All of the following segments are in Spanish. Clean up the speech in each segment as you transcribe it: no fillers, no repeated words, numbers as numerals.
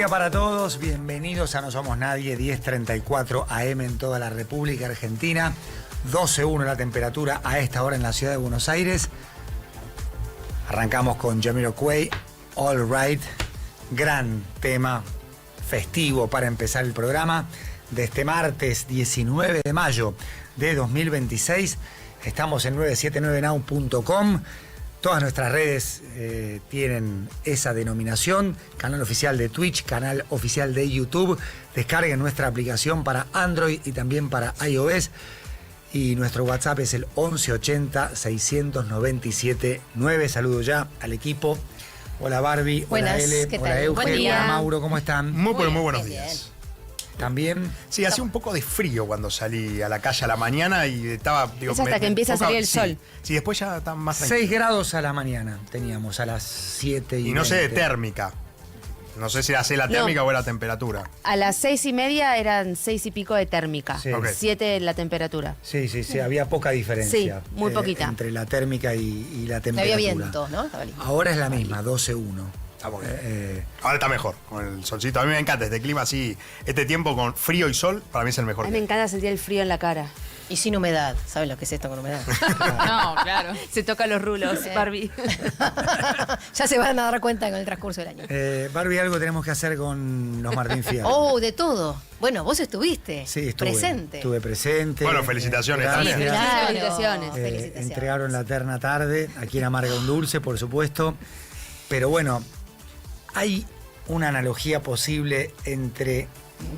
día para todos, bienvenidos a No Somos Nadie, 10:34 AM en toda la República Argentina, 12:1 la temperatura a esta hora en la ciudad de Buenos Aires. Arrancamos con Jamiroquai, All Right, gran tema festivo para empezar el programa de este martes 19 de mayo de 2026. Estamos en 979now.com. Todas nuestras redes tienen esa denominación, canal oficial de Twitch, canal oficial de YouTube. Descarguen nuestra aplicación para Android y también para iOS. Y nuestro WhatsApp es el 1180-697-9. Saludo ya al equipo. Hola Barbie, Buenas, hola Ele, ¿qué hola tal? Euge, hola Mauro, ¿cómo están? Muy buenos bien, días. ¿También? Sí, hacía un poco de frío cuando salí a la calle a la mañana y estaba... Es hasta que empieza a salir el sol. Sí, después ya está más tranquilo. 6 grados a la mañana teníamos, a las 7 y Y no sé de 20. térmica. No sé si era la térmica o era temperatura. A las 6:30 eran 6 y pico de térmica, Sí. Ok. 7 la temperatura. Sí, había poca diferencia. Sí, muy poquita. Entre la térmica y la No temperatura. había viento, ¿no? Estaba lindo. Ahora es la misma, 12:1. Está muy bien. Ahora está mejor, con el solcito. A mí me encanta este clima así, este tiempo con frío y sol, para mí es el mejor. A mí me encanta sentir el frío en la cara. Y sin humedad. ¿Saben lo que es esto con humedad? No, claro. Se toca los rulos, Barbie. Ya se van a dar cuenta con el transcurso del año. Barbie, algo tenemos que hacer con los Martín Fierro. Oh, de todo. Bueno, vos estuviste. Sí, estuve. Presente. Estuve presente. Bueno, felicitaciones Gracias. también. Claro. Felicitaciones. Felicitaciones. Entregaron la terna tarde, aquí en Amarga un Dulce, por supuesto. Pero bueno, hay una analogía posible entre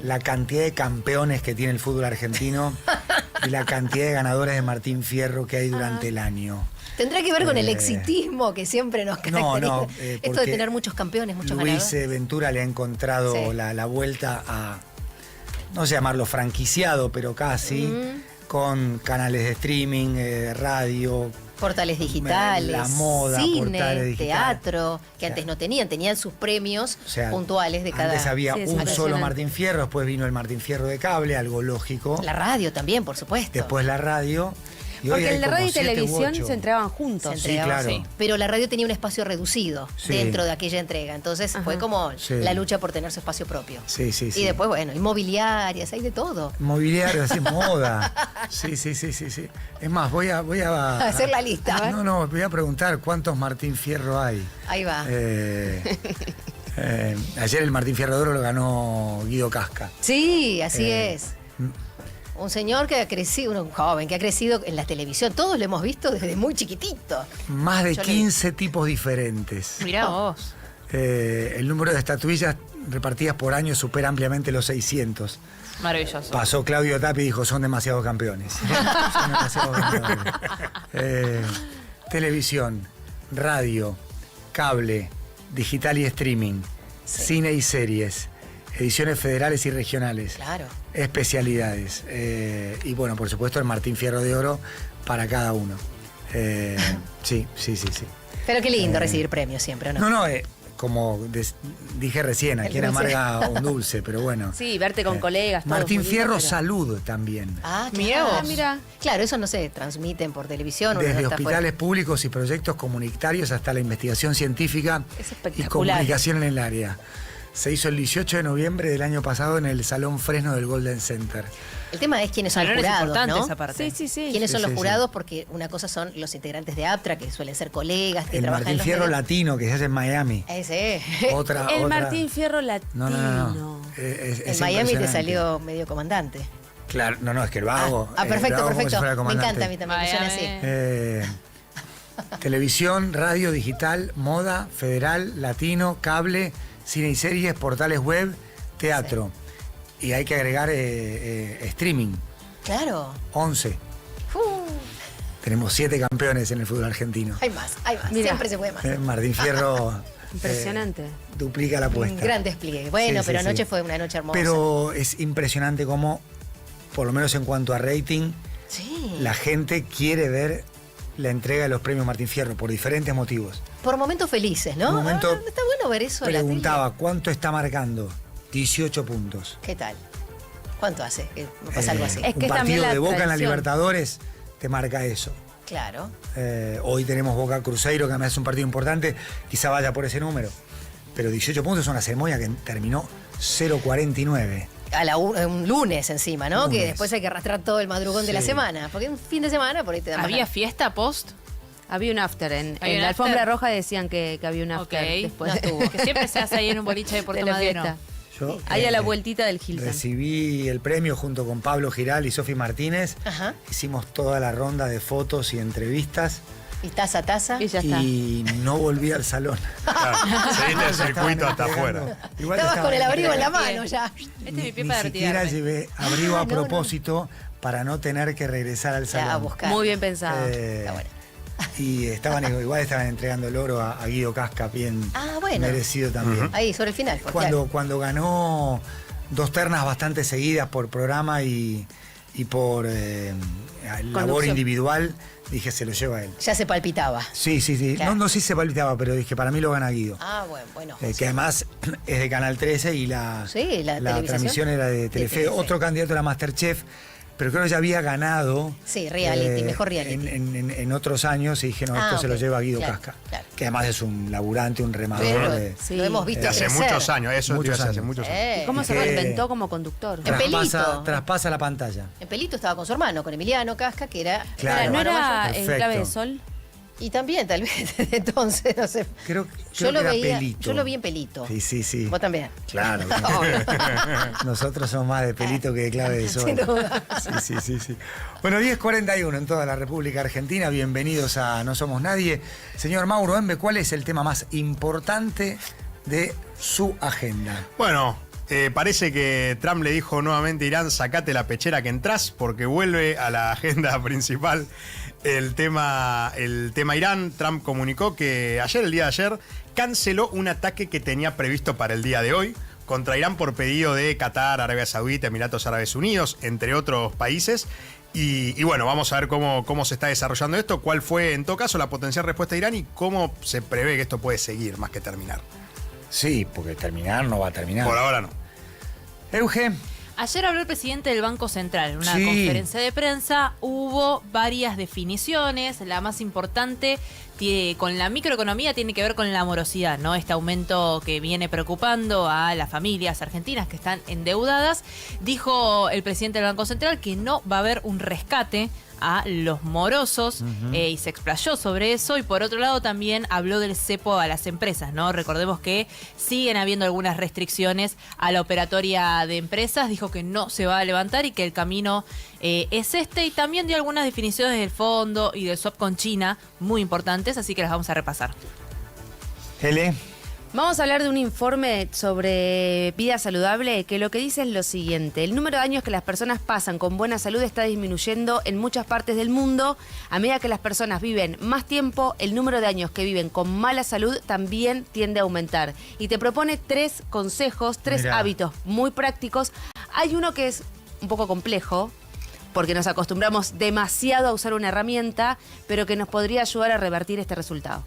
la cantidad de campeones que tiene el fútbol argentino y la cantidad de ganadores de Martín Fierro que hay durante el año. Tendrá que ver con el exitismo que siempre nos caracteriza. No, Esto de porque tener muchos campeones, muchos Luis ganadores. Ventura le ha encontrado Sí. la vuelta a, no sé llamarlo franquiciado, pero casi, con canales de streaming, radio, Portales digitales, la moda, cine, portales digitales. teatro, que antes no tenían sus premios O sea, puntuales de cada... Antes había Sí, es un solo impresionante. Martín Fierro, después vino el Martín Fierro de cable, algo lógico. La radio también, por supuesto. Después la radio. Y hoy Porque hay en la como radio y 7 u televisión 8. se entregaban juntos. Se Sí, entregaban, claro. Pero la radio tenía un espacio reducido Sí. dentro de aquella entrega. Entonces fue como Sí. la lucha por tener su espacio propio. Sí. Y después, bueno, inmobiliarias, hay de todo. Mobiliario, así, moda. Sí. Es más, voy a Hacer la lista. ¿eh? No, voy a preguntar cuántos Martín Fierro hay. Ahí va. Ayer el Martín Fierro de Oro lo ganó Guido Casca. Sí, así es. Un señor que ha crecido, un joven que ha crecido en la televisión. Todos lo hemos visto desde muy chiquitito. Más de Yo lo 15 tipos diferentes. Mirá vos. El número de estatuillas repartidas por año supera ampliamente los 600. Maravilloso. Pasó Claudio Tapia y dijo, son demasiados campeones. Son demasiados campeones. Televisión, radio, cable, digital y streaming, cine y series, ediciones federales y regionales, Claro. especialidades. Y bueno, por supuesto, el Martín Fierro de Oro para cada uno. Sí. Pero qué lindo recibir premios siempre, ¿no? No, como dije recién, aquí en dulce. Amarga un Dulce, pero bueno. Sí, verte con colegas. todo Martín muy lindo, Fierro pero- Salud también. Ah, Mirá claro. vos. Mirá. Claro, eso no se transmiten por televisión. uno no Desde está hospitales fuera. públicos y proyectos comunitarios hasta la investigación científica Es y espectacular. comunicación en el área. Se hizo el 18 de noviembre del año pasado en el Salón Fresno del Golden Center. El tema es quiénes son los Salón es jurados, importante ¿no? esa parte. Sí. ¿Quiénes son Sí, los sí, jurados? Porque una cosa son los integrantes de APTRA, que suelen ser colegas, que El trabajan Martín en los Fierro medios. Latino que se hace en Miami. Ese. Otra. El Martín Fierro latino. No. Es En Miami te impresionante. salió medio comandante. Claro, no, es que el vago. Ah, el perfecto, vago como si perfecto. fuera Me comandante. encanta a mí también, que suene así. Televisión, radio, digital, moda, federal, latino, cable, cine y series, portales web, teatro. Y hay que agregar streaming, Claro. 11. Uh, Tenemos 7 campeones en el fútbol argentino. hay más. Mirá. Siempre se puede más. Martín Fierro Impresionante. duplica la Un apuesta. gran despliegue. Bueno, Sí, pero sí, anoche sí. fue una noche hermosa. Pero es impresionante cómo, por lo menos en cuanto a rating, Sí. la gente quiere ver la entrega de los premios Martín Fierro por diferentes motivos. Por momentos felices, ¿no? Un momento Está bueno ver eso en la Preguntaba, tele. ¿cuánto está marcando? 18 puntos. ¿Qué tal? ¿Cuánto hace? Que no pasa algo así. Es que un es también partido la de Boca en la tradición. Libertadores te marca eso. Claro. Hoy tenemos Boca Cruzeiro, que me hace un partido importante, quizá vaya por ese número. pero 18 puntos es una ceremonia que terminó 0.49. Un lunes encima, ¿no? Lunes. Que después hay que arrastrar todo el madrugón de la Sí. semana. Porque un fin de semana por ahí te da más ¿Había ganas. fiesta post? Había un after. En ¿Había un la alfombra after? roja decían que había un after Ok. después No estuvo. Que siempre se hace ahí en un boliche de de Puerto la Madero. fiesta. Yo, Ahí a la vueltita del Hilton. recibí el premio junto con Pablo Giral y Sofi Martínez. Ajá. Hicimos toda la ronda de fotos y entrevistas Y taza a taza. Y ya está. y no volví al salón. Claro, seguiste el circuito hasta afuera. Igual te Estabas con el abrigo en la entregando. mano ya. Este es mi pie Ni para siquiera retirarme. llevé abrigo a no, propósito para no tener que regresar al salón. Ya, a buscar. Muy bien pensado. Está bueno. Y igual estaban entregando el oro a Guido Casca, bien Ah, bueno. merecido también. Ahí, sobre el final. porque Cuando ganó 2 ternas bastante seguidas por programa y por labor Conducción. individual, dije, se lo lleva a él. ya se palpitaba. Sí. Claro. No sé si se palpitaba, pero dije, para mí lo gana Guido. Ah, bueno. Que además es de Canal 13 y la televisación. transmisión era de Telefe. Telefe. Otro candidato era Masterchef, pero creo que ya había ganado. Sí, reality, mejor reality. En otros años y dije, no, esto se lo ok, lleva Guido claro, Casca. claro. Que además es un laburante, un remador. Pero Sí. lo hemos visto De hace crecer. muchos años, eso te iba a decir, hace Muchos muchos años. ¿Y cómo se que- reinventó como conductor? En Pelito. Traspasa la pantalla. En Pelito estaba con su hermano, con Emiliano Casca, que era... Claro. ¿No hermano era mayor. Perfecto. Clave de Sol? Y también, tal vez, desde entonces, no sé. Creo Yo lo que era veía, Pelito. yo lo vi en Pelito. Sí. Vos también. Claro. Nosotros somos más de Pelito que de Clave de Sol. Sin duda. Sí. Bueno, 10:41 en toda la República Argentina. Bienvenidos a No Somos Nadie. Señor Mauro Embe, ¿cuál es el tema más importante de su agenda? Bueno, parece que Trump le dijo nuevamente a Irán, sacate la pechera que entrás, porque vuelve a la agenda principal el tema Irán. Trump comunicó que el día de ayer, canceló un ataque que tenía previsto para el día de hoy contra Irán por pedido de Qatar, Arabia Saudita, Emiratos Árabes Unidos, entre otros países. Y bueno, vamos a ver cómo se está desarrollando esto, cuál fue en todo caso la potencial respuesta de Irán y cómo se prevé que esto puede seguir más que terminar. Sí, porque terminar no va a terminar. Por ahora no. Euge. Ayer habló el presidente del Banco Central en una Sí. conferencia de prensa. Hubo varias definiciones. La más importante con la microeconomía tiene que ver con la morosidad, ¿no? Este aumento que viene preocupando a las familias argentinas que están endeudadas. Dijo el presidente del Banco Central que no va a haber un rescate a los morosos y se explayó sobre eso. Y por otro lado también habló del cepo a las empresas, ¿no? Recordemos que siguen habiendo algunas restricciones a la operatoria de empresas. Dijo que no se va a levantar y que el camino es este. Y también dio algunas definiciones del fondo y del swap con China muy importantes, así que las vamos a repasar. Ele. Vamos a hablar de un informe sobre vida saludable que lo que dice es lo siguiente. El número de años que las personas pasan con buena salud está disminuyendo en muchas partes del mundo. A medida que las personas viven más tiempo, el número de años que viven con mala salud también tiende a aumentar. Y te propone 3 consejos, 3 Mirá. hábitos muy prácticos. Hay uno que es un poco complejo, porque nos acostumbramos demasiado a usar una herramienta, pero que nos podría ayudar a revertir este resultado.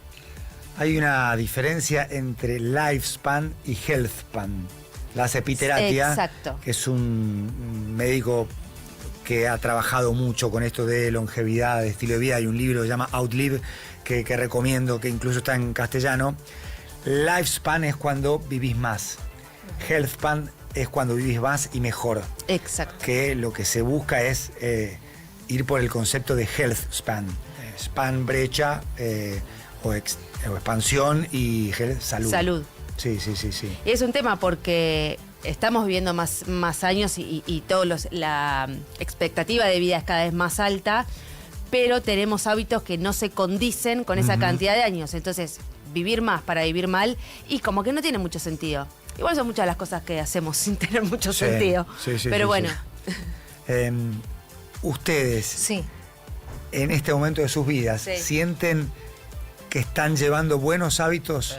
Hay una diferencia entre lifespan y healthspan. La hace Peter Attia, Exacto. que es un médico que ha trabajado mucho con esto de longevidad, de estilo de vida. Hay un libro que se llama Outlive que recomiendo, que incluso está en castellano. Lifespan es cuando vivís más. Healthspan es cuando vivís más y mejor. Exacto. Que lo que se busca es ir por el concepto de health span. Span, brecha o expansión y salud. Salud. Sí. Y es un tema porque estamos viviendo más años y la expectativa de vida es cada vez más alta, pero tenemos hábitos que no se condicen con esa cantidad de años. Entonces, vivir más para vivir mal y como que no tiene mucho sentido. Igual son muchas las cosas que hacemos sin tener mucho Sí, sentido. sí, pero bueno. Ustedes, Sí. en este momento de sus vidas, Sí. ¿sienten que están llevando buenos hábitos?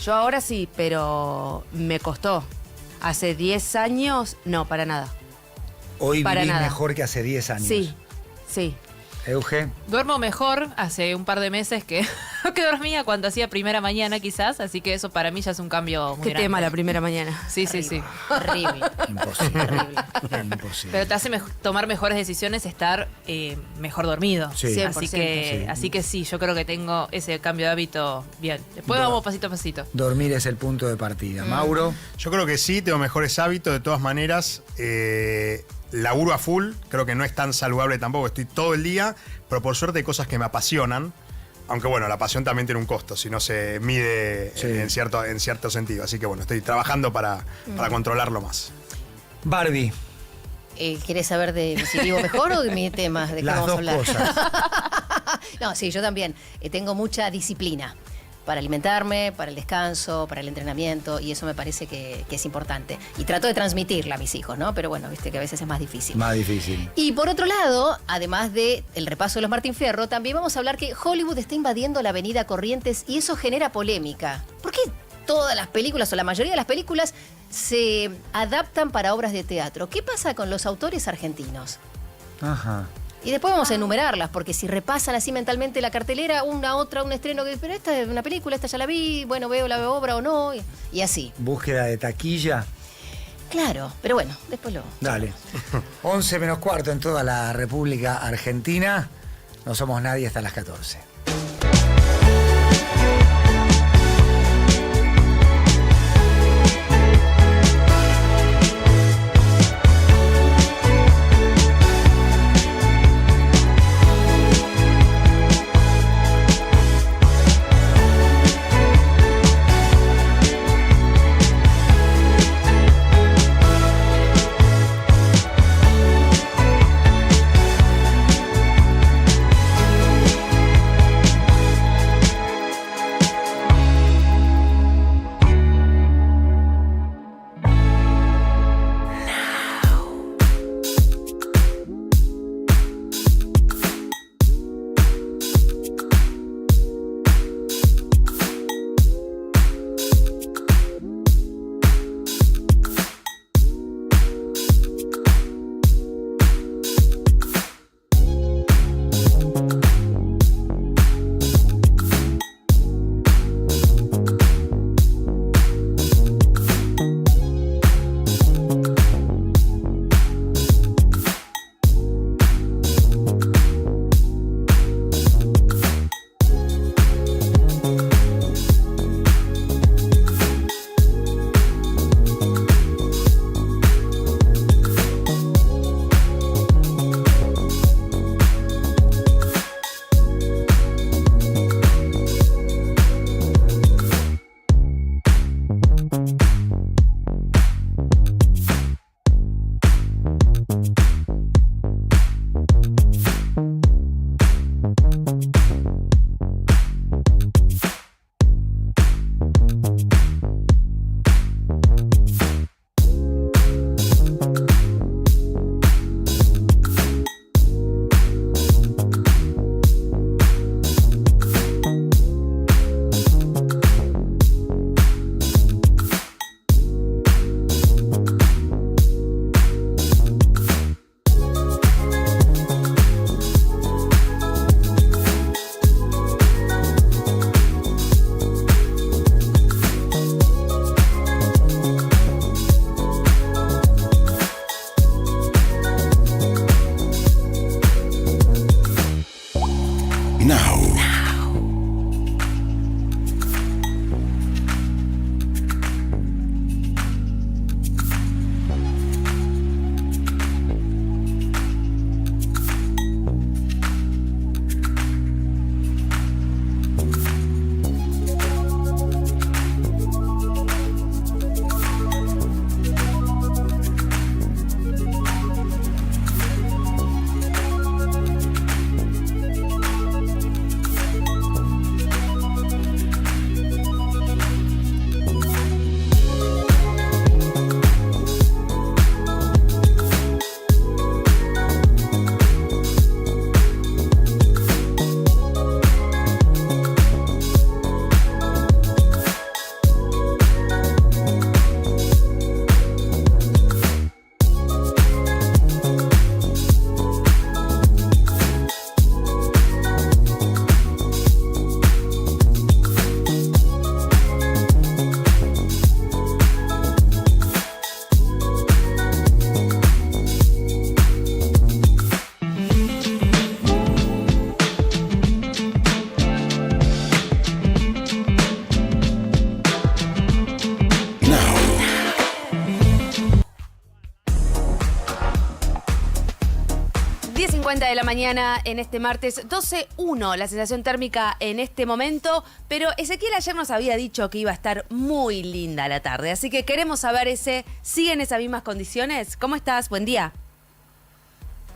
Yo ahora sí, pero me costó. Hace 10 años, no, para nada. Hoy para vivís nada. mejor que hace 10 años. Sí, sí. Euge. Duermo mejor hace un par de meses que dormía cuando hacía primera mañana quizás, así que eso para mí ya es un cambio muy Qué grande. tema la primera mañana. Sí, sí, sí. Horrible. Imposible. Horrible. Imposible. Pero te hace tomar mejores decisiones estar mejor dormido. Sí. 100%. Así que sí, yo creo que tengo ese cambio de hábito bien. Después vamos pasito a pasito. Dormir es el punto de partida. Mauro. Yo creo que sí, tengo mejores hábitos, de todas maneras. Laburo a full, creo que no es tan saludable tampoco, estoy todo el día, pero por suerte hay cosas que me apasionan. Aunque bueno, la pasión también tiene un costo, si no se mide Sí. en cierto sentido. Así que bueno, estoy trabajando para controlarlo más. Barbie. ¿Querés saber de si vivo mejor o de mi tema? ¿De qué Las vamos a dos hablar? cosas. No, sí, yo también. Tengo mucha disciplina para alimentarme, para el descanso, para el entrenamiento, y eso me parece que es importante. Y trato de transmitirla a mis hijos, ¿no? Pero bueno, viste que a veces es más difícil. Más difícil. Y por otro lado, además del repaso de los Martín Fierro, también vamos a hablar que Hollywood está invadiendo la avenida Corrientes y eso genera polémica. ¿Por qué todas las películas o la mayoría de las películas se adaptan para obras de teatro? ¿Qué pasa con los autores argentinos? Ajá. Y después vamos a enumerarlas, porque si repasan así mentalmente la cartelera, un estreno que, pero esta es una película, esta ya la vi, bueno, veo la obra o no, y así. Búsqueda de taquilla. Claro, pero bueno, después lo... Dale. 11 menos cuarto en toda la República Argentina. No somos nadie hasta las 14. 10:50 de la mañana en este martes, 12:1 la sensación térmica en este momento, pero Ezequiel ayer nos había dicho que iba a estar muy linda la tarde, así que queremos saber ¿siguen esas mismas condiciones? ¿Cómo estás? Buen día.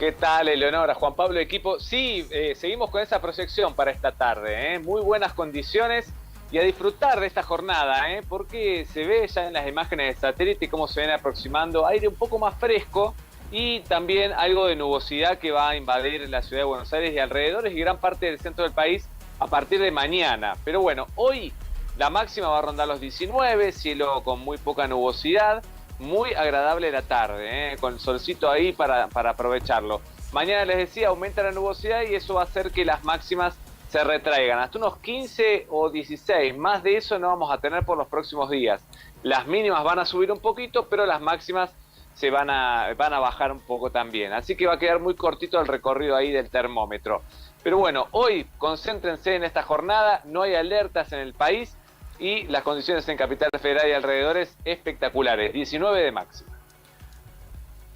¿Qué tal, Eleonora? Juan Pablo, equipo. Sí, seguimos con esa proyección para esta tarde, muy buenas condiciones y a disfrutar de esta jornada, porque se ve ya en las imágenes de satélite cómo se viene aproximando aire un poco más fresco y también algo de nubosidad que va a invadir la ciudad de Buenos Aires y alrededores y gran parte del centro del país a partir de mañana. Pero bueno, hoy la máxima va a rondar los 19, cielo con muy poca nubosidad, muy agradable la tarde, con solcito ahí para aprovecharlo. Mañana les decía, aumenta la nubosidad y eso va a hacer que las máximas se retraigan hasta unos 15 o 16, más de eso no vamos a tener por los próximos días. Las mínimas van a subir un poquito, pero las máximas se van a bajar un poco también. Así que va a quedar muy cortito el recorrido ahí del termómetro. Pero bueno, hoy concéntrense en esta jornada, no hay alertas en el país y las condiciones en Capital Federal y alrededores espectaculares, 19 de máxima.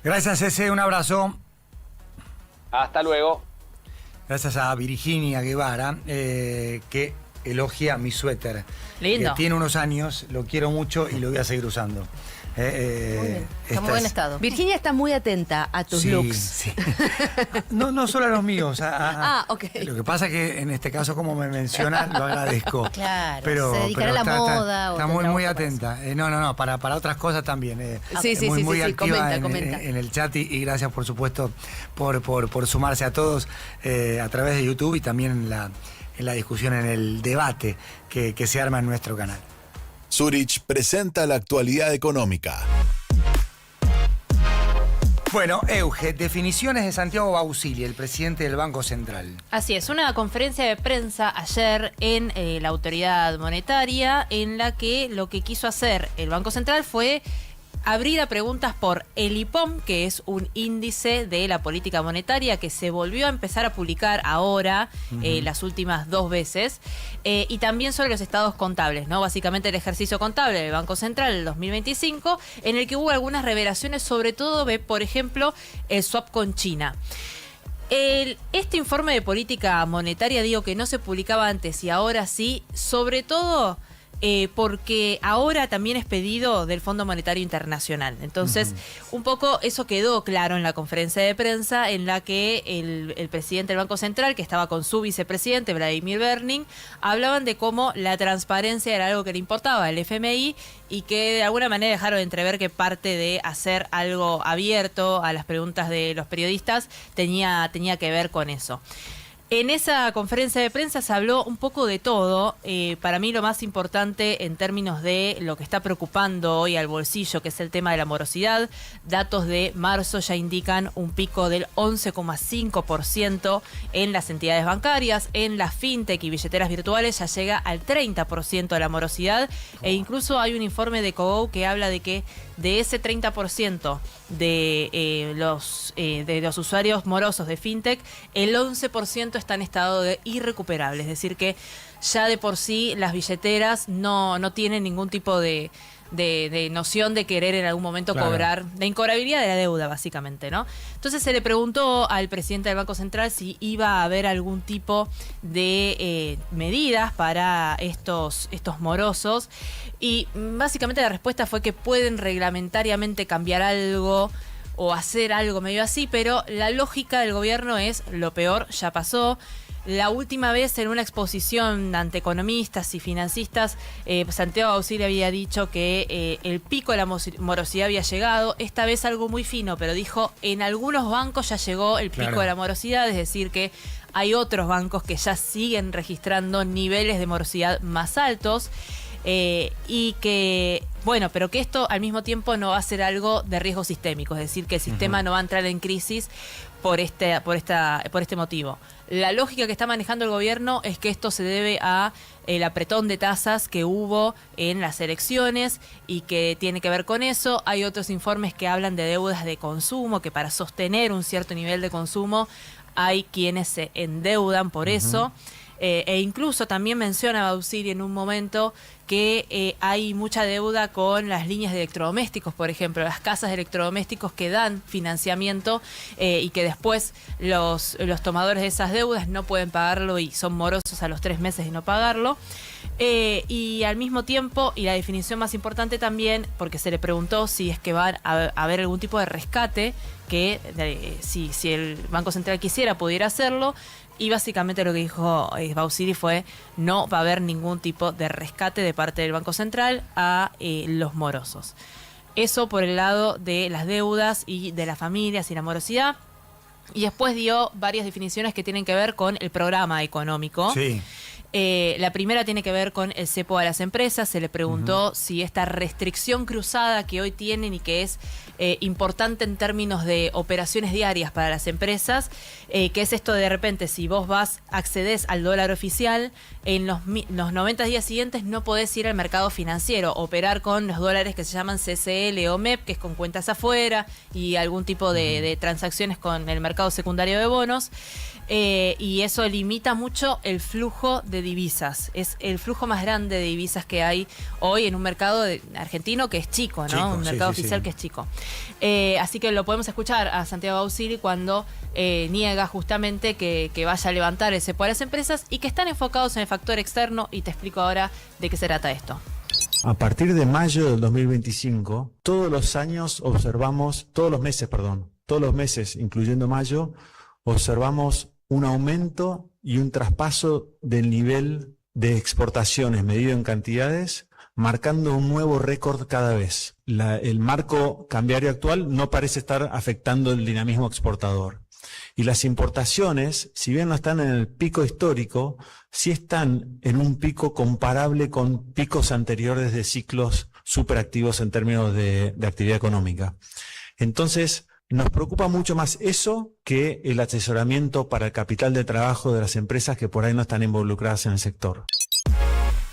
Gracias, Ese, un abrazo. Hasta luego. Gracias a Virginia Guevara, que elogia mi suéter. Lindo. Tiene unos años, lo quiero mucho y lo voy a seguir usando. Muy bien. Está en buen estado. Virginia está muy atenta a tus looks. Sí. No solo a los míos. Ok. Lo que pasa es que en este caso, como me mencionan, lo agradezco. Claro, pero, se dedicará a la moda. Está muy atenta. No, para otras cosas también. Sí, muy activa comenta. en el chat y gracias, por supuesto, por sumarse a todos a través de YouTube y también en la discusión, en el debate que se arma en nuestro canal. Zurich presenta la actualidad económica. Bueno, Euge, definiciones de Santiago Bausili, el presidente del Banco Central. Así es, una conferencia de prensa ayer en la autoridad monetaria en la que lo que quiso hacer el Banco Central fue abrir a preguntas por el IPOM, que es un índice de la política monetaria que se volvió a empezar a publicar ahora, las últimas 2 veces, y también sobre los estados contables, ¿no? Básicamente el ejercicio contable del Banco Central del 2025, en el que hubo algunas revelaciones, sobre todo de, por ejemplo, el swap con China. Este informe de política monetaria, digo que no se publicaba antes y ahora sí, sobre todo porque ahora también es pedido del Fondo Monetario Internacional. Entonces, un poco eso quedó claro en la conferencia de prensa en la que el presidente del Banco Central, que estaba con su vicepresidente, Vladimir Berning, hablaban de cómo la transparencia era algo que le importaba al FMI y que de alguna manera dejaron de entrever que parte de hacer algo abierto a las preguntas de los periodistas tenía que ver con eso. En esa conferencia de prensa se habló un poco de todo. Para mí lo más importante en términos de lo que está preocupando hoy al bolsillo, que es el tema de la morosidad. Datos de marzo ya indican un pico del 11,5% en las entidades bancarias. En las fintech y billeteras virtuales ya llega al 30% de la morosidad. E incluso hay un informe de Cogou que habla de que de ese 30% de los usuarios morosos de fintech, el 11% está en estado de irrecuperable. Es decir que ya de por sí las billeteras no tienen ningún tipo de noción de querer en algún momento cobrar, de incobrabilidad de la deuda, básicamente, ¿no? Entonces se le preguntó al presidente del Banco Central si iba a haber algún tipo de medidas para estos morosos, y básicamente la respuesta fue que pueden reglamentariamente cambiar algo o hacer algo medio así, pero la lógica del gobierno es lo peor ya pasó. La última vez en una exposición ante economistas y financistas, Santiago Bausili había dicho que el pico de la morosidad había llegado. Esta vez algo muy fino, pero dijo, en algunos bancos ya llegó el pico de la morosidad, es decir que hay otros bancos que ya siguen registrando niveles de morosidad más altos. Y que, bueno, pero que esto al mismo tiempo no va a ser algo de riesgo sistémico, es decir, que el sistema no va a entrar en crisis por este motivo. La lógica que está manejando el gobierno es que esto se debe a el apretón de tasas que hubo en las elecciones y que tiene que ver con eso. Hay otros informes que hablan de deudas de consumo, que para sostener un cierto nivel de consumo hay quienes se endeudan por eso. E incluso también menciona Bausili en un momento que hay mucha deuda con las líneas de electrodomésticos, por ejemplo, las casas de electrodomésticos que dan financiamiento y que después los tomadores de esas deudas no pueden pagarlo y son morosos a los 3 meses de no pagarlo. Y al mismo tiempo, y la definición más importante también, porque se le preguntó si es que va a haber algún tipo de rescate, que si el Banco Central quisiera, pudiera hacerlo. Y básicamente lo que dijo Bausili fue: no va a haber ningún tipo de rescate de parte del Banco Central a los morosos. Eso por el lado de las deudas y de las familias y la morosidad. Y después dio varias definiciones que tienen que ver con el programa económico. Sí. La primera tiene que ver con el cepo a las empresas. Se le preguntó si esta restricción cruzada que hoy tienen y que es importante en términos de operaciones diarias para las empresas, que es esto de repente, si vos accedes al dólar oficial, en los 90 días siguientes no podés ir al mercado financiero, operar con los dólares que se llaman CCL o MEP, que es con cuentas afuera, y algún tipo de transacciones con el mercado secundario de bonos. Y eso limita mucho el flujo de divisas. Es el flujo más grande de divisas que hay hoy en un mercado argentino que es chico, ¿no? Chico, un mercado oficial que es chico. Así que lo podemos escuchar a Santiago Bausili cuando niega justamente que vaya a levantar el cepo a las empresas y que están enfocados en el factor externo, y te explico ahora de qué se trata esto. A partir de mayo del 2025, todos los meses, incluyendo mayo, observamos un aumento y un traspaso del nivel de exportaciones medido en cantidades, marcando un nuevo récord cada vez. El marco cambiario actual no parece estar afectando el dinamismo exportador. Y las importaciones, si bien no están en el pico histórico, sí están en un pico comparable con picos anteriores de ciclos superactivos en términos de actividad económica. Entonces, nos preocupa mucho más eso que el asesoramiento para el capital de trabajo de las empresas que por ahí no están involucradas en el sector.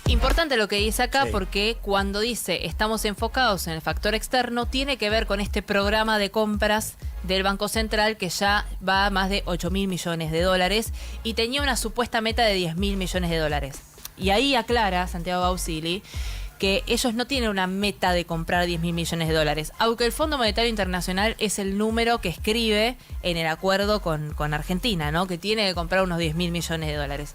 Importante lo que dice acá, Sí. porque cuando dice estamos enfocados en el factor externo, tiene que ver con este programa de compras del Banco Central que ya va a más de 8.000 millones de dólares y tenía una supuesta meta de 10.000 millones de dólares. Y ahí aclara Santiago Bausili que ellos no tienen una meta de comprar 10.000 millones de dólares, aunque el Fondo Monetario Internacional es el número que escribe en el acuerdo con Argentina, ¿no? Que tiene que comprar unos 10.000 millones de dólares.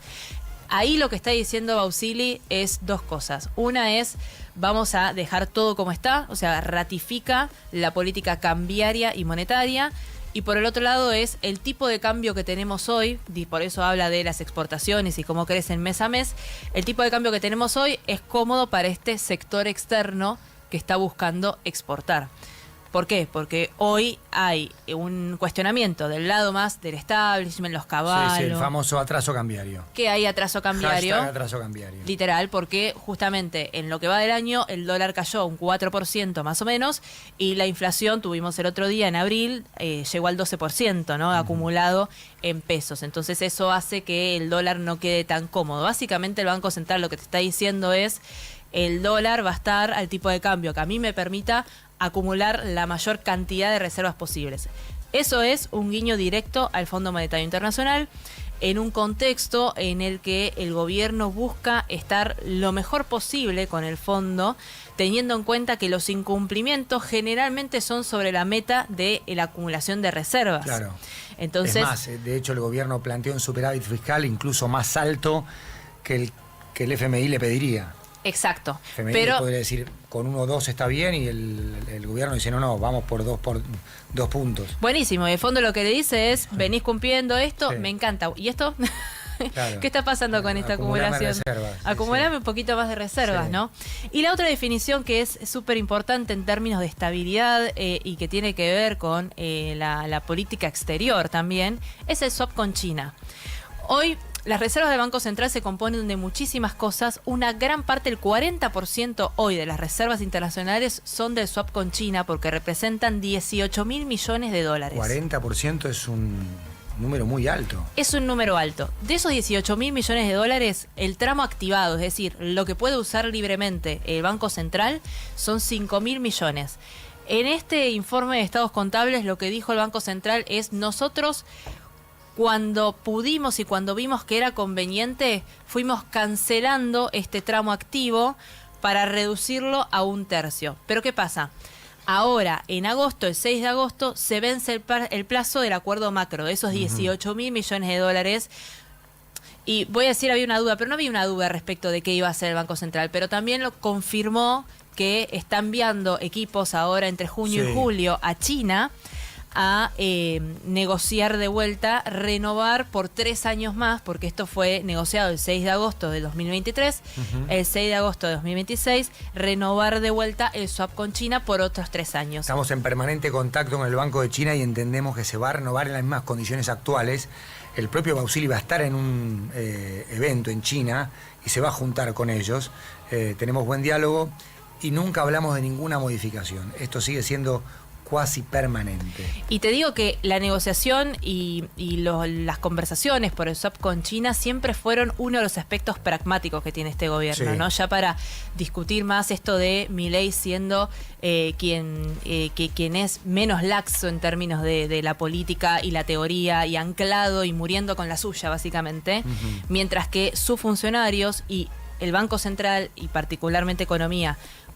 Ahí lo que está diciendo Bausili es dos cosas. Una es, vamos a dejar todo como está, o sea, ratifica la política cambiaria y monetaria. Y por el otro lado es el tipo de cambio que tenemos hoy, y por eso habla de las exportaciones y cómo crecen mes a mes. El tipo de cambio que tenemos hoy es cómodo para este sector externo que está buscando exportar. ¿Por qué? Porque hoy hay un cuestionamiento del lado más del establishment, los caballos. Sí, el famoso atraso cambiario. Que hay atraso cambiario. Hashtag atraso cambiario. Literal, porque justamente en lo que va del año el dólar cayó un 4% más o menos y la inflación, tuvimos el otro día en abril, llegó al 12%, ¿no? Acumulado en pesos. Entonces eso hace que el dólar no quede tan cómodo. Básicamente el Banco Central lo que te está diciendo es: el dólar va a estar al tipo de cambio que a mí me permita acumular la mayor cantidad de reservas posibles. Eso es un guiño directo al Fondo Monetario Internacional en un contexto en el que el gobierno busca estar lo mejor posible con el fondo, teniendo en cuenta que los incumplimientos generalmente son sobre la meta de la acumulación de reservas. Claro. Entonces, es más, de hecho el gobierno planteó un superávit fiscal incluso más alto que el FMI le pediría. exacto. FMI Pero podría decir, con 1 o 2 está bien, y el gobierno dice, no, vamos por dos puntos. buenísimo. Y el fondo lo que le dice es: venís cumpliendo esto, Sí. me encanta. ¿Y esto? Claro. ¿Qué está pasando con esta Acumulame acumulación? reservas, sí, Acumulame sí. un poquito más de reservas, Sí. ¿no? Y la otra definición que es súper importante en términos de estabilidad y que tiene que ver con la política exterior también, es el swap con China. Hoy las reservas del Banco Central se componen de muchísimas cosas. Una gran parte, el 40% hoy de las reservas internacionales son del swap con China, porque representan 18.000 millones de dólares. 40% es un número muy alto. Es un número alto. De esos 18.000 millones de dólares, el tramo activado, es decir, lo que puede usar libremente el Banco Central, son 5.000 millones. En este informe de estados contables, lo que dijo el Banco Central es: nosotros, cuando pudimos y cuando vimos que era conveniente, fuimos cancelando este tramo activo para reducirlo a 1/3. Pero ¿qué pasa? Ahora, en agosto, el 6 de agosto, se vence el plazo del acuerdo macro, de esos 18.000 millones de dólares. Y voy a decir, había una duda, pero no había una duda respecto de qué iba a hacer el Banco Central, pero también lo confirmó que está enviando equipos ahora entre junio y julio a China a negociar de vuelta, renovar por 3 años más, porque esto fue negociado el 6 de agosto de 2023, el 6 de agosto de 2026, renovar de vuelta el swap con China por otros 3 años. Estamos en permanente contacto con el Banco de China y entendemos que se va a renovar en las mismas condiciones actuales. El propio Bausili va a estar en un evento en China y se va a juntar con ellos. Tenemos buen diálogo y nunca hablamos de ninguna modificación. Esto sigue siendo cuasi permanente. Y te digo que la negociación y las conversaciones por el swap con China siempre fueron uno de los aspectos pragmáticos que tiene este gobierno, ¿no? Ya para discutir más esto de Milei siendo quien es menos laxo en términos de la política y la teoría y anclado y muriendo con la suya, básicamente, mientras que sus funcionarios y el Banco Central y particularmente Economía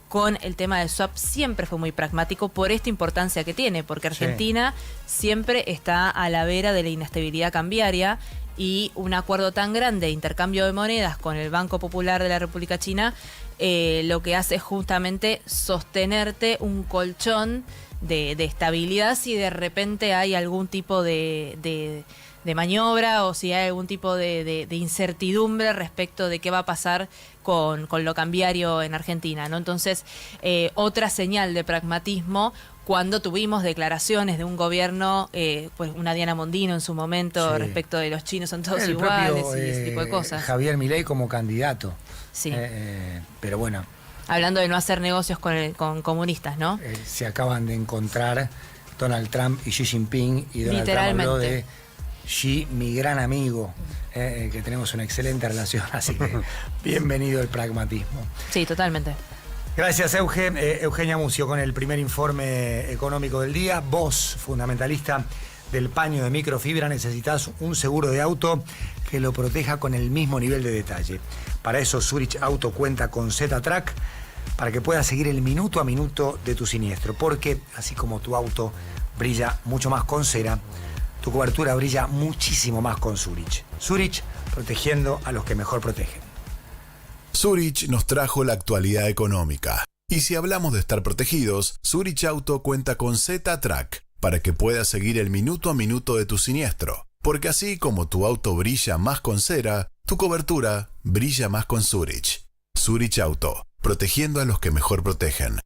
con el tema del swap siempre fue muy pragmático por esta importancia que tiene, porque Argentina siempre está a la vera de la inestabilidad cambiaria y un acuerdo tan grande de intercambio de monedas con el Banco Popular de la República China lo que hace es justamente sostenerte un colchón de estabilidad si de repente hay algún tipo de maniobra o si hay algún tipo de incertidumbre respecto de qué va a pasar con lo cambiario en Argentina, ¿no? Entonces, otra señal de pragmatismo cuando tuvimos declaraciones de un gobierno, pues una Diana Mondino en su momento respecto de los chinos son todos iguales propio, y ese tipo de cosas. Javier Milei como candidato. Sí. Pero bueno. Hablando de no hacer negocios con comunistas, ¿no? Se acaban de encontrar Donald Trump y Xi Jinping y Donald Trump habló de Xi, mi gran amigo, que tenemos una excelente relación, así que bienvenido el pragmatismo. Sí, totalmente. Gracias, Eugenia Mucio, con el primer informe económico del día. Vos, fundamentalista del paño de microfibra, necesitas un seguro de auto que lo proteja con el mismo nivel de detalle. Para eso, Zurich Auto cuenta con Z-Track para que puedas seguir el minuto a minuto de tu siniestro, porque así como tu auto brilla mucho más con cera, tu cobertura brilla muchísimo más con Zurich. Zurich, protegiendo a los que mejor protegen. Zurich nos trajo la actualidad económica. Y si hablamos de estar protegidos, Zurich Auto cuenta con Z-Track para que puedas seguir el minuto a minuto de tu siniestro. Porque así como tu auto brilla más con cera, tu cobertura brilla más con Zurich. Zurich Auto, protegiendo a los que mejor protegen.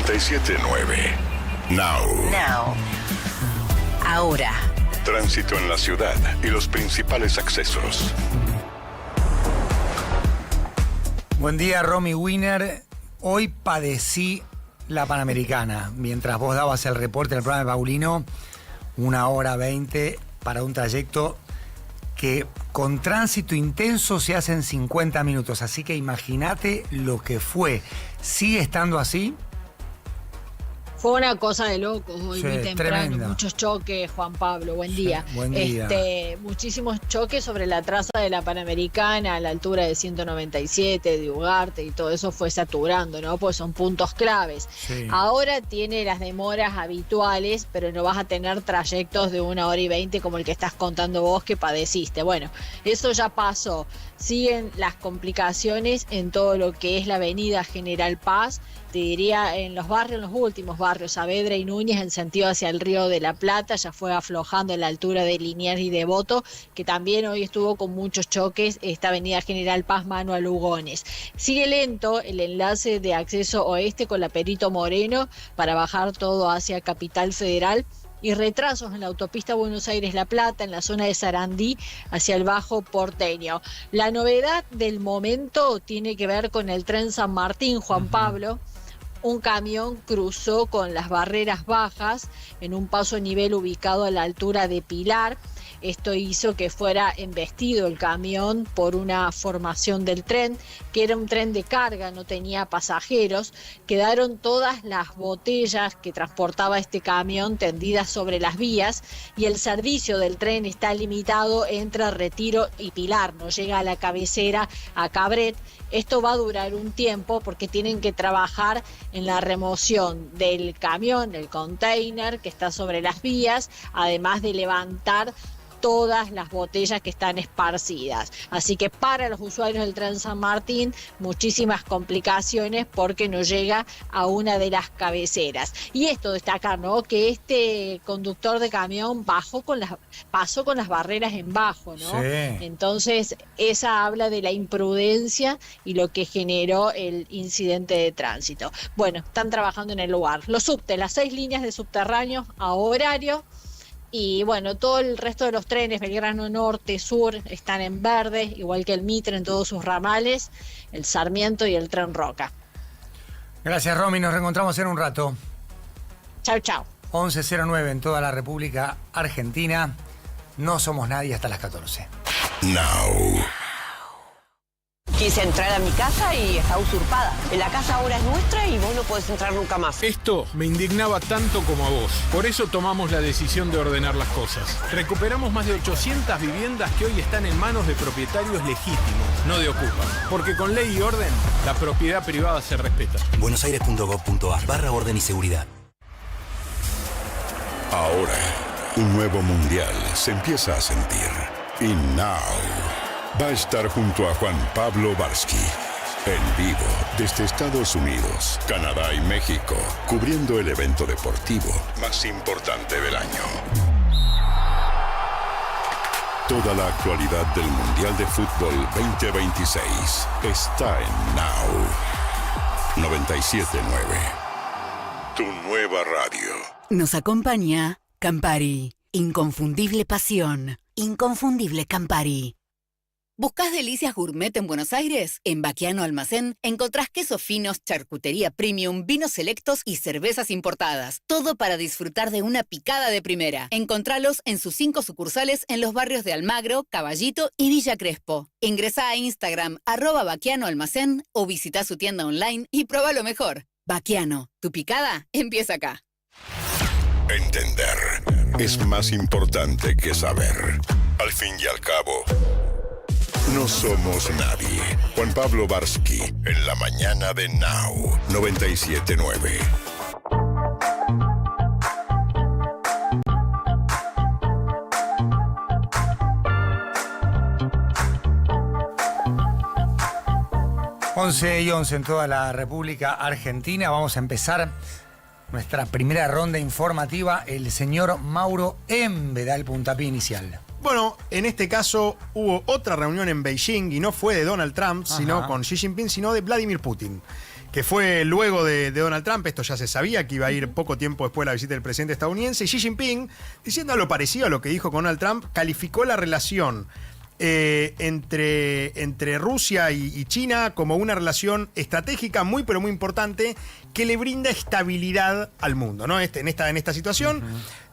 97.9. Now. Ahora. Tránsito en la ciudad y los principales accesos. Buen día, Romy Wiener. Hoy padecí la Panamericana. Mientras vos dabas el reporte en el programa de Paulino, 1 hora 20 para un trayecto que con tránsito intenso se hace en 50 minutos. Así que imagínate lo que fue. ¿Sigue estando así? Fue una cosa de locos hoy, Sí, muy temprano, tremenda. Muchos choques, Juan Pablo, buen día. Buen día. Muchísimos choques sobre la traza de la Panamericana a la altura de 197, de Ugarte, y todo eso fue saturando, ¿no? Pues son puntos claves. Sí. Ahora tiene las demoras habituales, pero no vas a tener trayectos de 1 hora y 20 como el que estás contando vos que padeciste. Bueno, eso ya pasó. Siguen las complicaciones en todo lo que es la avenida General Paz, te diría en los últimos barrios, Saavedra y Núñez, en sentido hacia el Río de la Plata, ya fue aflojando en la altura de Liniers y Devoto, que también hoy estuvo con muchos choques, esta avenida General Paz, mano a Lugones. Sigue lento el enlace de acceso oeste con la Perito Moreno para bajar todo hacia Capital Federal, y retrasos en la autopista Buenos Aires-La Plata, en la zona de Sarandí, hacia el Bajo Porteño. La novedad del momento tiene que ver con el tren San Martín, Juan Pablo. Un camión cruzó con las barreras bajas en un paso a nivel ubicado a la altura de Pilar. Esto hizo que fuera embestido el camión por una formación del tren, que era un tren de carga, no tenía pasajeros. Quedaron todas las botellas que transportaba este camión tendidas sobre las vías, y el servicio del tren está limitado entre Retiro y Pilar, no llega a la cabecera, a Cabret. Esto va a durar un tiempo porque tienen que trabajar en la remoción del camión, el container que está sobre las vías, además de levantar todas las botellas que están esparcidas. Así que para los usuarios del tren San Martín, muchísimas complicaciones porque no llega a una de las cabeceras. Y esto destacar, ¿no?, que este conductor de camión pasó con las barreras en bajo, ¿no? Sí. Entonces, esa habla de la imprudencia y lo que generó el incidente de tránsito. Bueno, están trabajando en el lugar. Los subtes, las 6 líneas de subterráneos a horario. Y bueno, todo el resto de los trenes, Belgrano Norte, Sur, están en verde, igual que el Mitre en todos sus ramales, el Sarmiento y el Tren Roca. Gracias, Romy. Nos reencontramos en un rato. Chau, chau. 11:09 en toda la República Argentina. No somos nadie hasta las 14. Now. Quise entrar a mi casa y está usurpada. La casa ahora es nuestra y vos no podés entrar nunca más. Esto me indignaba tanto como a vos. Por eso tomamos la decisión de ordenar las cosas. Recuperamos más de 800 viviendas que hoy están en manos de propietarios legítimos, no de ocupas. Porque con ley y orden, la propiedad privada se respeta. buenosaires.gov.ar/orden y seguridad. Ahora, un nuevo mundial se empieza a sentir. Y Now va a estar junto a Juan Pablo Varsky, en vivo desde Estados Unidos, Canadá y México, cubriendo el evento deportivo más importante del año. Toda la actualidad del Mundial de Fútbol 2026 está en Now 97.9. Tu nueva radio. Nos acompaña Campari. Inconfundible pasión. Inconfundible Campari. ¿Buscás delicias gourmet en Buenos Aires? En Baquiano Almacén encontrás quesos finos, charcutería premium, vinos selectos y cervezas importadas. Todo para disfrutar de una picada de primera. Encontralos en sus 5 sucursales en los barrios de Almagro, Caballito y Villa Crespo. Ingresá a Instagram @Baquiano Almacén o visita su tienda online y prueba lo mejor. Baquiano, tu picada empieza acá. Entender es más importante que saber. Al fin y al cabo, no somos nadie. Juan Pablo Barsky, en la mañana de Now 97.9. Once y 11 en toda la República Argentina. Vamos a empezar nuestra primera ronda informativa. El señor Mauro Embe da el puntapié inicial. Bueno, en este caso hubo otra reunión en Beijing y no fue de Donald Trump, sino con Xi Jinping, sino de Vladimir Putin, que fue luego de Donald Trump. Esto ya se sabía que iba a ir poco tiempo después de la visita del presidente estadounidense. Y Xi Jinping, diciendo algo parecido a lo que dijo con Donald Trump, calificó la relación entre Rusia y China como una relación estratégica muy pero muy importante que le brinda estabilidad al mundo, ¿no? En esta situación,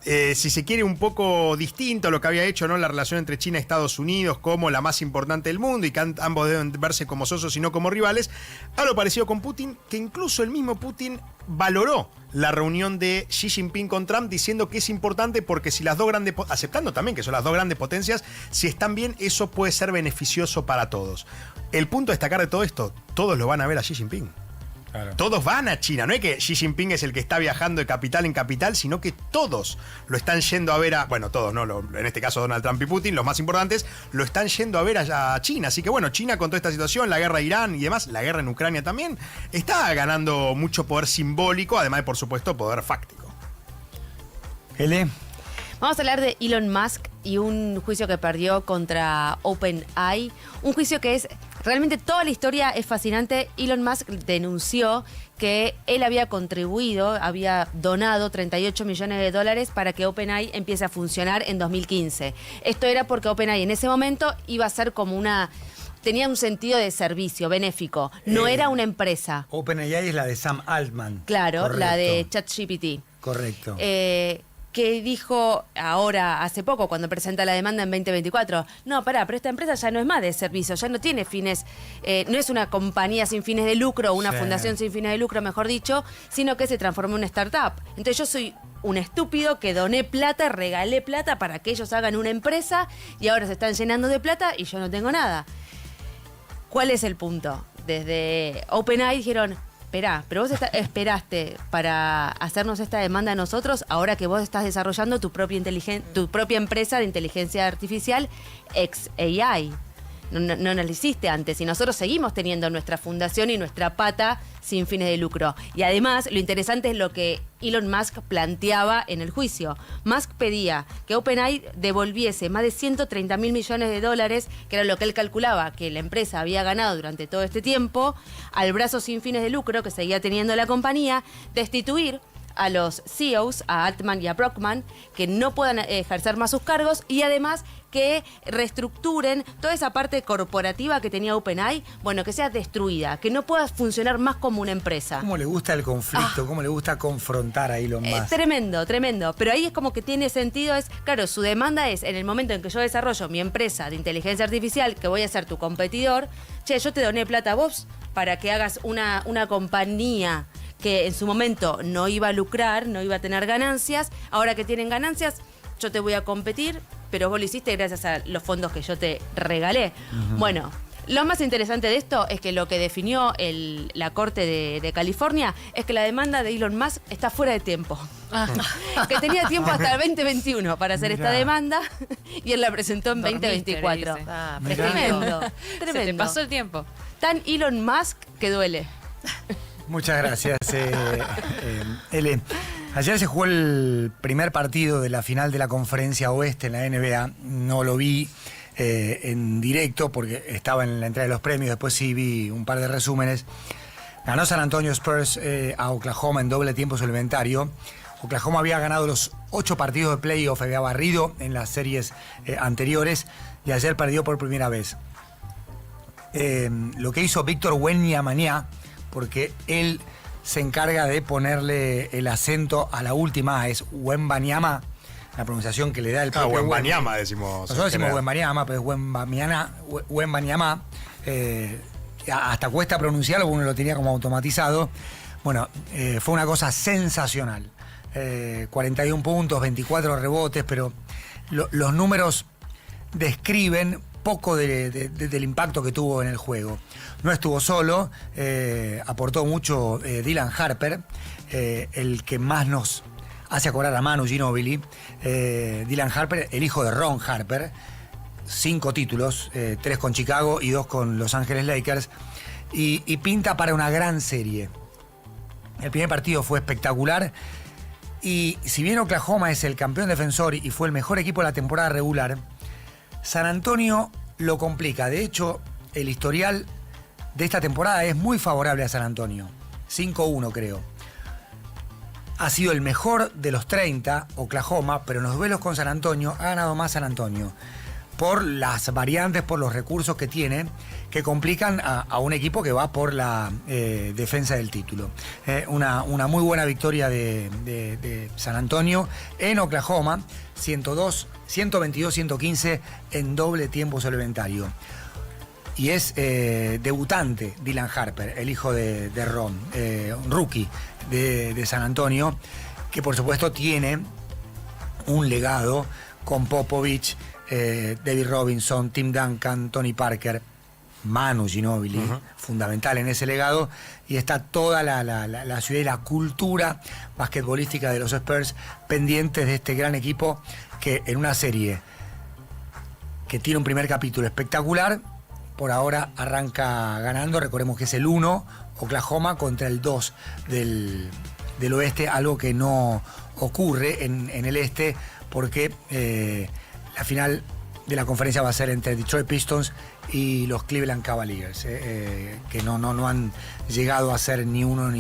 si se quiere, un poco distinto a lo que había hecho, ¿no? La relación entre China y Estados Unidos como la más importante del mundo y que ambos deben verse como socios y no como rivales. Algo parecido con Putin, que incluso el mismo Putin valoró la reunión de Xi Jinping con Trump, diciendo que es importante porque si las dos grandes, aceptando también que son las dos grandes potencias, si están bien, eso puede ser beneficioso para todos. El punto a destacar de todo esto, todos lo van a ver a Xi Jinping. Claro. Todos van a China, no es que Xi Jinping es el que está viajando de capital en capital, sino que todos lo están yendo a ver bueno, todos, ¿no? En este caso Donald Trump y Putin, los más importantes, lo están yendo a ver a China. Así que bueno, China con toda esta situación, la guerra de Irán y demás, la guerra en Ucrania también, está ganando mucho poder simbólico, además de, por supuesto, poder fáctico. Ele. Vamos a hablar de Elon Musk y un juicio que perdió contra OpenAI. Un juicio que es... Realmente toda la historia es fascinante. Elon Musk denunció que él había contribuido, había donado $38 millones para que OpenAI empiece a funcionar en 2015. Esto era porque OpenAI en ese momento iba a ser como tenía un sentido de servicio benéfico. No era una empresa. OpenAI es la de Sam Altman. Claro, correcto. La de ChatGPT. Correcto. Que dijo ahora, hace poco, cuando presenta la demanda en 2024, no, pero esta empresa ya no es más de servicio, ya no tiene fines, no es una compañía sin fines de lucro, una fundación sin fines de lucro, mejor dicho, sino que se transformó en una startup. Entonces yo soy un estúpido que doné plata, regalé plata para que ellos hagan una empresa y ahora se están llenando de plata y yo no tengo nada. ¿Cuál es el punto? Desde OpenAI dijeron... pero vos esperaste para hacernos esta demanda a nosotros, ahora que vos estás desarrollando tu propia empresa de inteligencia artificial, xAI. No nos lo hiciste antes y nosotros seguimos teniendo nuestra fundación y nuestra pata sin fines de lucro. Y además, lo interesante es lo que Elon Musk planteaba en el juicio. Musk pedía que OpenAI devolviese más de $130 mil millones, que era lo que él calculaba que la empresa había ganado durante todo este tiempo, al brazo sin fines de lucro que seguía teniendo la compañía, destituir a los CEOs, a Altman y a Brockman, que no puedan ejercer más sus cargos y además que reestructuren toda esa parte corporativa que tenía OpenAI, bueno, que sea destruida, que no pueda funcionar más como una empresa. ¿Cómo le gusta el conflicto? ¿Cómo le gusta confrontar a Elon Musk? Tremendo, tremendo. Pero ahí es como que tiene sentido, claro, su demanda es, en el momento en que yo desarrollo mi empresa de inteligencia artificial, que voy a ser tu competidor, yo te doné plata a vos para que hagas una compañía que en su momento no iba a lucrar, no iba a tener ganancias. Ahora que tienen ganancias, yo te voy a competir, pero vos lo hiciste gracias a los fondos que yo te regalé. Bueno, lo más interesante de esto es que lo que definió la Corte de California es que la demanda de Elon Musk está fuera de tiempo. Que tenía tiempo hasta el 2021 para hacer esta demanda y él la presentó en 2024. Tremendo. Se te pasó el tiempo. Tan Elon Musk que duele. Muchas gracias, Ele. Ayer se jugó el primer partido de la final de la Conferencia Oeste en la NBA. No lo vi en directo porque estaba en la entrega de los premios. Después sí vi un par de resúmenes. Ganó San Antonio Spurs a Oklahoma en doble tiempo suplementario. Oklahoma había ganado los 8 partidos de playoff, había barrido en las series anteriores y ayer perdió por primera vez. Lo que hizo Víctor Wembanyama, porque él se encarga de ponerle el acento a la última, es Wembanyama, la pronunciación que le da el propio Wembanyama decimos. Nosotros decimos Wembanyama, pero es Wembanyama. Hasta cuesta pronunciarlo porque uno lo tenía como automatizado. Bueno, fue una cosa sensacional. 41 puntos, 24 rebotes, pero los números describen poco del impacto que tuvo en el juego. No estuvo solo, aportó mucho Dylan Harper, el que más nos hace acordar a Manu Ginóbili. Dylan Harper, el hijo de Ron Harper, 5 títulos, 3 con Chicago y 2 con Los Ángeles Lakers, y pinta para una gran serie. El primer partido fue espectacular, y si bien Oklahoma es el campeón defensor y fue el mejor equipo de la temporada regular, San Antonio lo complica. De hecho, el historial de esta temporada es muy favorable a San Antonio. 5-1 creo. Ha sido el mejor de los 30, Oklahoma, pero en los duelos con San Antonio ha ganado más San Antonio. Por las variantes, por los recursos que tiene, que complican a un equipo que va por la defensa del título. Una muy buena victoria de San Antonio en Oklahoma, 122-115 en doble tiempo suplementario. Y es debutante Dylan Harper, el hijo de Ron, un rookie de San Antonio, que por supuesto tiene un legado con Popovich, David Robinson, Tim Duncan, Tony Parker, Manu Ginóbili, fundamental en ese legado, y está toda la ciudad y la cultura basquetbolística de los Spurs pendientes de este gran equipo que en una serie que tiene un primer capítulo espectacular, por ahora arranca ganando. Recordemos que es el 1 Oklahoma contra el 2 del oeste, algo que no ocurre en el este porque la final de la conferencia va a ser entre Detroit Pistons y los Cleveland Cavaliers, que no han llegado a ser ni 1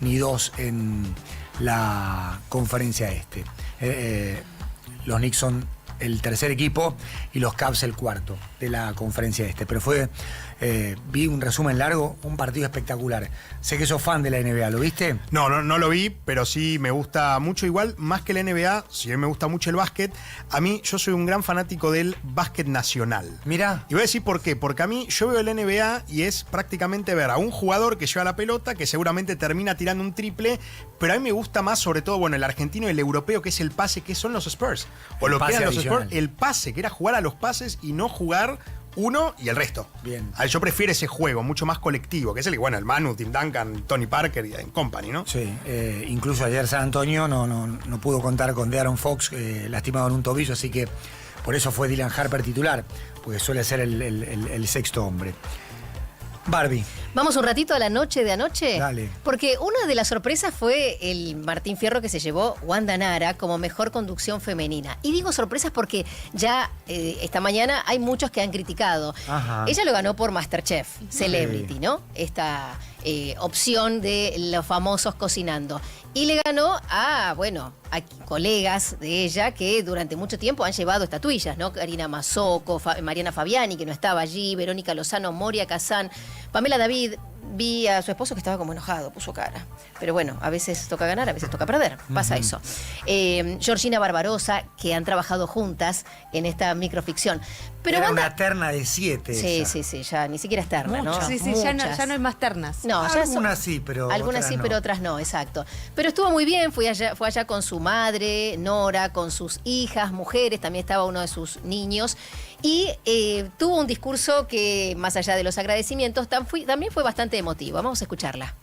ni 2 en la conferencia este. Los Knicks son el tercer equipo y los Cavs el cuarto de la conferencia este. Pero vi un resumen largo, un partido espectacular. Sé que sos fan de la NBA, ¿lo viste? No lo vi, pero sí me gusta mucho. Igual, más que la NBA, si bien me gusta mucho el básquet, a mí yo soy un gran fanático del básquet nacional. Mirá. Y voy a decir por qué. Porque a mí yo veo la NBA y es prácticamente ver a un jugador que lleva la pelota, que seguramente termina tirando un triple, pero a mí me gusta más, sobre todo, bueno, el argentino y el europeo, que es el pase, que son los Spurs. O lo que eran los Spurs, el pase, que era jugar a los pases y no jugar uno y el resto. Bien. Yo prefiero ese juego, mucho más colectivo, que es el Manu, Tim Duncan, Tony Parker y company, ¿no? Sí, incluso ayer San Antonio no pudo contar con De'Aaron Fox, lastimado en un tobillo, así que por eso fue Dylan Harper titular, porque suele ser el sexto hombre. Barbie. ¿Vamos un ratito a la noche de anoche? Dale. Porque una de las sorpresas fue el Martín Fierro que se llevó Wanda Nara como mejor conducción femenina. Y digo sorpresas porque ya esta mañana hay muchos que han criticado. Ajá. Ella lo ganó por MasterChef, Celebrity, ¿no? Esta opción de los famosos cocinando. Y le ganó a colegas de ella que durante mucho tiempo han llevado estatuillas, ¿no? Karina Mazzocco, Mariana Fabiani, que no estaba allí, Verónica Lozano, Moria Kazán, Pamela David. Vi a su esposo que estaba como enojado, puso cara. Pero bueno, a veces toca ganar, a veces toca perder. Pasa eso. Georgina Barbarosa, que han trabajado juntas en esta microficción. Pero era una terna de 7. Sí, ya ni siquiera es terna, ¿no? Sí, ya no hay más ternas. No, ya algunas sí, pero algunas otras sí, no. pero otras no, exacto. Pero estuvo muy bien, fue allá con su madre, Nora, con sus hijas, mujeres, también estaba uno de sus niños. Y tuvo un discurso que, más allá de los agradecimientos, también fue bastante emotivo. Vamos a escucharla.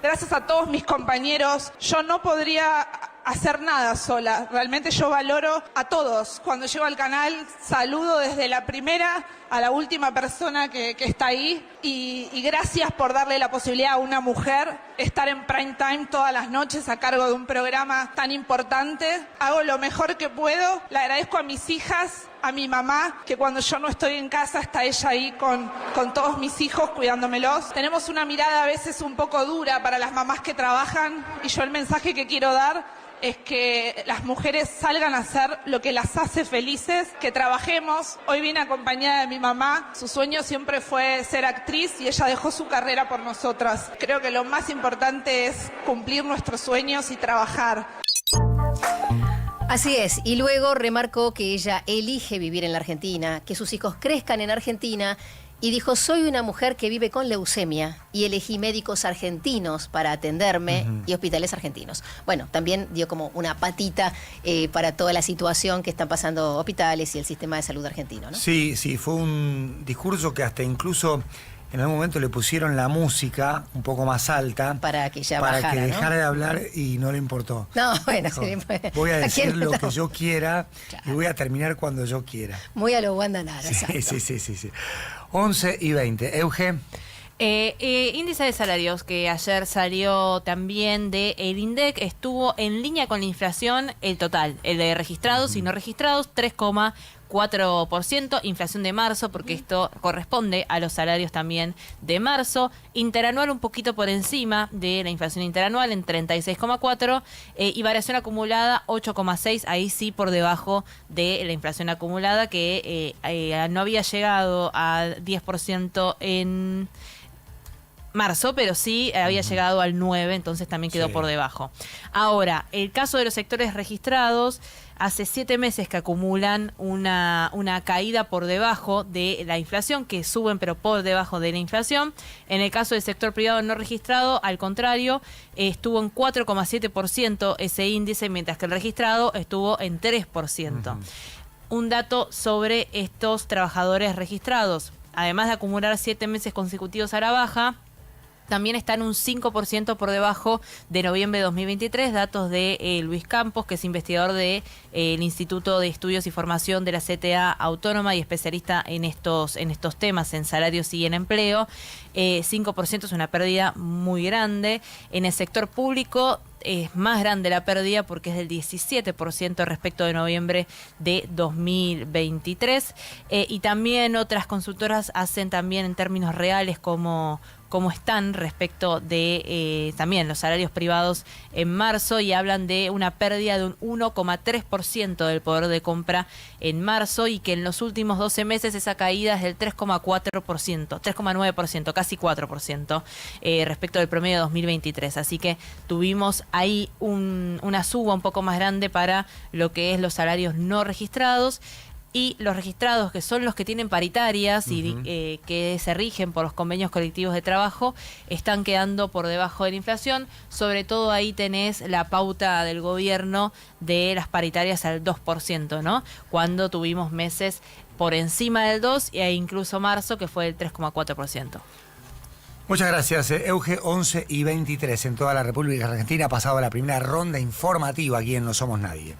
Gracias a todos mis compañeros. Yo no podría hacer nada sola. Realmente yo valoro a todos. Cuando llego al canal saludo desde la primera a la última persona que está ahí y gracias por darle la posibilidad a una mujer estar en prime time todas las noches a cargo de un programa tan importante. Hago lo mejor que puedo. Le agradezco a mis hijas, a mi mamá, que cuando yo no estoy en casa está ella ahí con todos mis hijos cuidándomelos. Tenemos una mirada a veces un poco dura para las mamás que trabajan y yo el mensaje que quiero dar es que las mujeres salgan a hacer lo que las hace felices, que trabajemos. Hoy vine acompañada de mi mamá. Su sueño siempre fue ser actriz y ella dejó su carrera por nosotras. Creo que lo más importante es cumplir nuestros sueños y trabajar. Así es, y luego remarcó que ella elige vivir en la Argentina, que sus hijos crezcan en Argentina, y dijo: soy una mujer que vive con leucemia y elegí médicos argentinos para atenderme y hospitales argentinos. Bueno, también dio como una patita para toda la situación que están pasando hospitales y el sistema de salud argentino, ¿no? Sí, fue un discurso que hasta incluso en algún momento le pusieron la música un poco más alta para que ya para bajara, que ¿no? dejara de hablar y no le importó. No, bueno, Dijo, sí, voy a decir lo no? que yo quiera Claro. y voy a terminar cuando yo quiera. Muy a lo Wanda Nara, exacto. Sí. 11 y 20. Euge. Índice de salarios que ayer salió también de el INDEC, estuvo en línea con la inflación el total, el de registrados y no registrados, 3,4%, inflación de marzo, porque esto corresponde a los salarios también de marzo, interanual un poquito por encima de la inflación interanual en 36,4 y variación acumulada 8,6, ahí sí por debajo de la inflación acumulada que no había llegado a 10% en marzo, pero sí había llegado al 9, entonces también quedó por debajo. Ahora, el caso de los sectores registrados, hace 7 meses que acumulan una caída por debajo de la inflación, que suben pero por debajo de la inflación. En el caso del sector privado no registrado, al contrario, estuvo en 4,7% ese índice, mientras que el registrado estuvo en 3%. Un dato sobre estos trabajadores registrados: además de acumular 7 meses consecutivos a la baja, también están un 5% por debajo de noviembre de 2023, datos de Luis Campos, que es investigador del Instituto de Estudios y Formación de la CTA Autónoma y especialista en estos temas, en salarios y en empleo. 5% es una pérdida muy grande. En el sector público es más grande la pérdida porque es del 17% respecto de noviembre de 2023. Y también otras consultoras hacen también en términos reales cómo están respecto de también los salarios privados en marzo, y hablan de una pérdida de un 1,3% del poder de compra en marzo, y que en los últimos 12 meses esa caída es del 3,4%, 3,9%, casi 4% respecto del promedio de 2023. Así que tuvimos ahí una suba un poco más grande para lo que es los salarios no registrados. Y los registrados, que son los que tienen paritarias y que se rigen por los convenios colectivos de trabajo, están quedando por debajo de la inflación. Sobre todo ahí tenés la pauta del gobierno de las paritarias al 2%, ¿no? Cuando tuvimos meses por encima del 2% e incluso marzo, que fue el 3,4%. Muchas gracias, Euge. 11 y 23 en toda la República Argentina. Ha pasado la primera ronda informativa aquí en No Somos Nadie.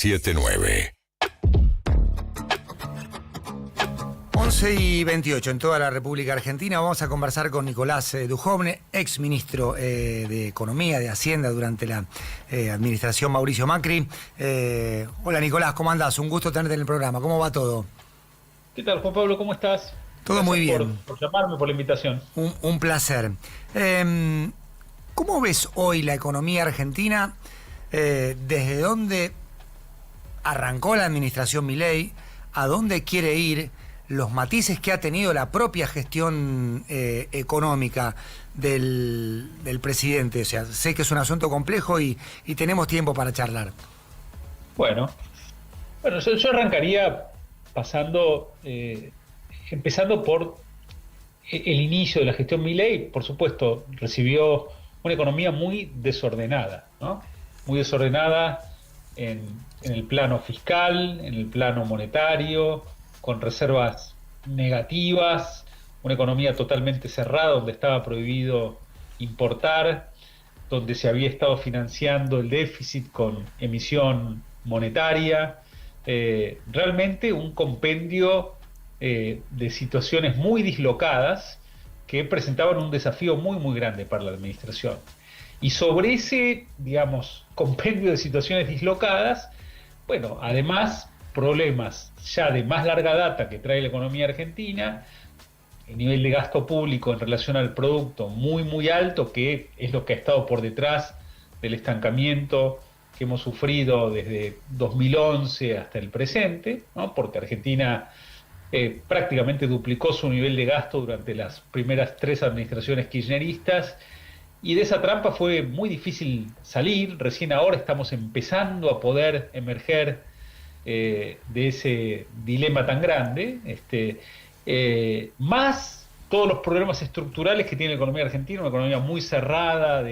979. 11:28 en toda la República Argentina. Vamos a conversar con Nicolás Dujovne, ex ministro de Economía, de Hacienda durante la administración Mauricio Macri. Hola Nicolás, ¿cómo andás? Un gusto tenerte en el programa. ¿Cómo va todo? ¿Qué tal, Juan Pablo? ¿Cómo estás? Todo muy bien. Por llamarme, por la invitación. Un placer. ¿Cómo ves hoy la economía argentina? ¿Desde dónde arrancó la administración Milei? ¿A dónde quiere ir? Los matices que ha tenido la propia gestión económica del presidente. O sea, sé que es un asunto complejo y tenemos tiempo para charlar. Bueno, yo arrancaría empezando por el inicio de la gestión Milei. Por supuesto, recibió una economía muy desordenada, ¿no? Muy desordenada en el plano fiscal, en el plano monetario, con reservas negativas, una economía totalmente cerrada donde estaba prohibido importar, donde se había estado financiando el déficit con emisión monetaria, realmente un compendio de situaciones muy dislocadas que presentaban un desafío muy muy grande para la administración. Y sobre ese, digamos, compendio de situaciones dislocadas, bueno, además problemas ya de más larga data que trae la economía argentina, el nivel de gasto público en relación al producto muy muy alto, que es lo que ha estado por detrás del estancamiento que hemos sufrido desde 2011 hasta el presente, ¿no? Porque Argentina prácticamente duplicó su nivel de gasto durante las primeras 3 administraciones kirchneristas, y de esa trampa fue muy difícil salir. Recién ahora estamos empezando a poder emerger de ese dilema tan grande, más todos los problemas estructurales que tiene la economía argentina, una economía muy cerrada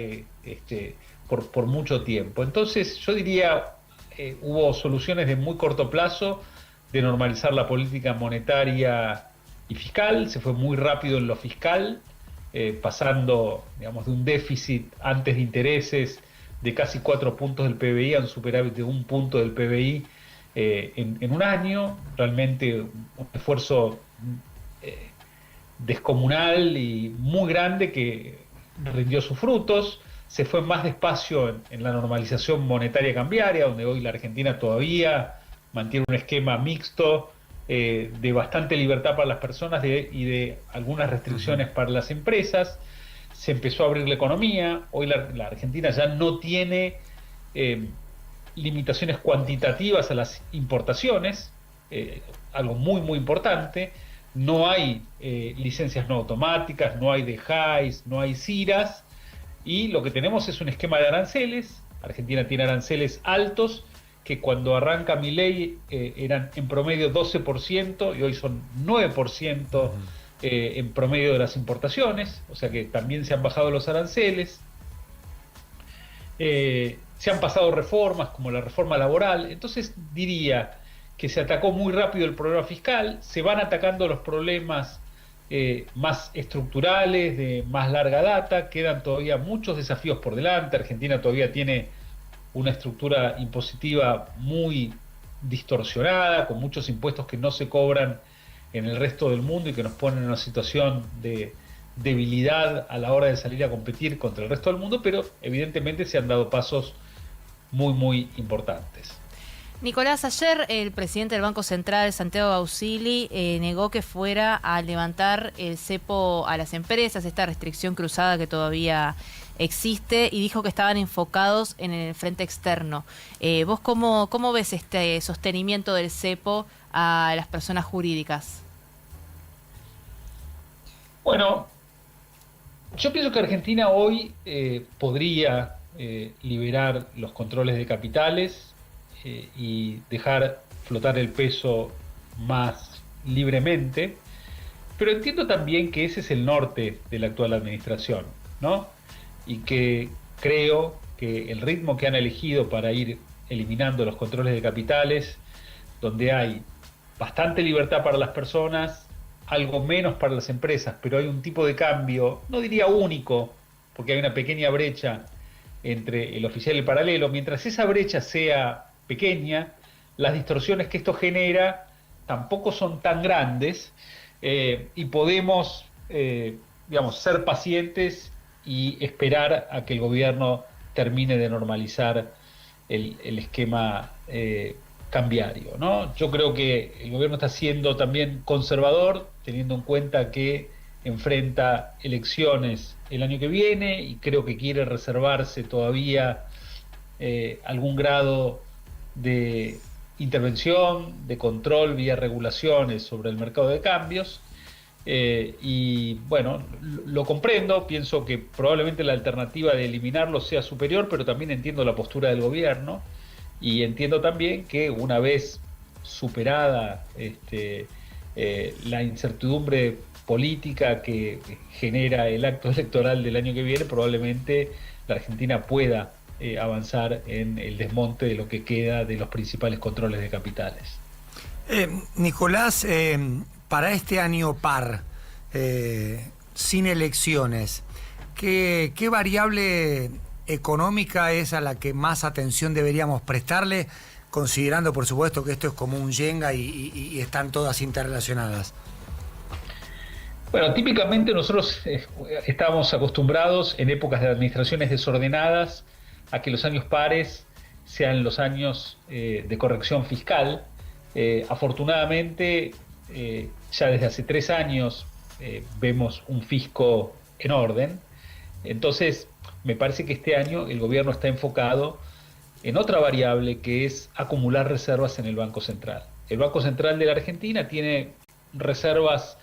por mucho tiempo. Entonces yo diría, hubo soluciones de muy corto plazo de normalizar la política monetaria y fiscal. Se fue muy rápido en lo fiscal, pasando, digamos, de un déficit antes de intereses de casi 4 puntos del PBI a un superávit de 1 punto del PBI en un año. Realmente un esfuerzo descomunal y muy grande que rindió sus frutos. Se fue más despacio en la normalización monetaria cambiaria, donde hoy la Argentina todavía mantiene un esquema mixto de bastante libertad para las personas y de algunas restricciones para las empresas. Se empezó a abrir la economía. Hoy la Argentina ya no tiene limitaciones cuantitativas a las importaciones, algo muy muy importante. No hay licencias no automáticas, no hay DEJAIS, no hay CIRAS, y lo que tenemos es un esquema de aranceles. Argentina tiene aranceles altos que cuando arranca Milei eran en promedio 12% y hoy son 9% en promedio de las importaciones, o sea que también se han bajado los aranceles. Se han pasado reformas como la reforma laboral. Entonces diría que se atacó muy rápido el problema fiscal, se van atacando los problemas más estructurales, de más larga data. Quedan todavía muchos desafíos por delante. Argentina todavía tiene una estructura impositiva muy distorsionada, con muchos impuestos que no se cobran en el resto del mundo y que nos ponen en una situación de debilidad a la hora de salir a competir contra el resto del mundo, pero evidentemente se han dado pasos muy muy importantes. Nicolás, ayer el presidente del Banco Central, Santiago Bausili, negó que fuera a levantar el cepo a las empresas, esta restricción cruzada que todavía existe, y dijo que estaban enfocados en el frente externo. ¿Vos cómo ves este sostenimiento del cepo a las personas jurídicas? Bueno, yo pienso que Argentina hoy podría liberar los controles de capitales y dejar flotar el peso más libremente, pero entiendo también que ese es el norte de la actual administración, ¿no? Y que creo que el ritmo que han elegido para ir eliminando los controles de capitales, donde hay bastante libertad para las personas, algo menos para las empresas, pero hay un tipo de cambio, no diría único, porque hay una pequeña brecha entre el oficial y el paralelo. Mientras esa brecha sea pequeña, las distorsiones que esto genera tampoco son tan grandes, y podemos, digamos, ser pacientes y esperar a que el gobierno termine de normalizar el esquema cambiario, ¿no? Yo creo que el gobierno está siendo también conservador, teniendo en cuenta que enfrenta elecciones el año que viene, y creo que quiere reservarse todavía algún grado de intervención, de control vía regulaciones sobre el mercado de cambios. Y bueno, lo comprendo, pienso que probablemente la alternativa de eliminarlo sea superior, pero también entiendo la postura del gobierno, y entiendo también que una vez superada la incertidumbre política que genera el acto electoral del año que viene, probablemente la Argentina pueda avanzar en el desmonte de lo que queda de los principales controles de capitales. Nicolás, para este año par, sin elecciones, ¿qué variable económica es a la que más atención deberíamos prestarle, considerando por supuesto que esto es como un yenga y están todas interrelacionadas? Bueno, típicamente nosotros estamos acostumbrados en épocas de administraciones desordenadas a que los años pares sean los años de corrección fiscal. Afortunadamente, ya desde hace 3 años vemos un fisco en orden. Entonces, me parece que este año el gobierno está enfocado en otra variable, que es acumular reservas en el Banco Central. El Banco Central de la Argentina tiene reservas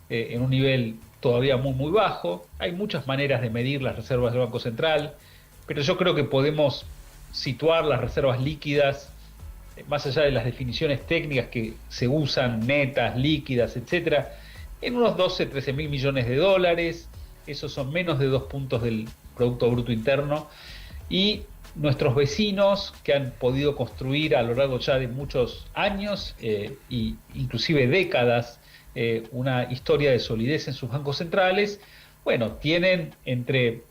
en un nivel todavía muy, muy bajo. Hay muchas maneras de medir las reservas del Banco Central, pero yo creo que podemos situar las reservas líquidas, más allá de las definiciones técnicas que se usan, netas, líquidas, etcétera, en unos 12, 13 mil millones de dólares. Esos son menos de 2 puntos del Producto Bruto Interno. Y nuestros vecinos, que han podido construir a lo largo ya de muchos años e inclusive décadas una historia de solidez en sus bancos centrales, bueno, tienen entre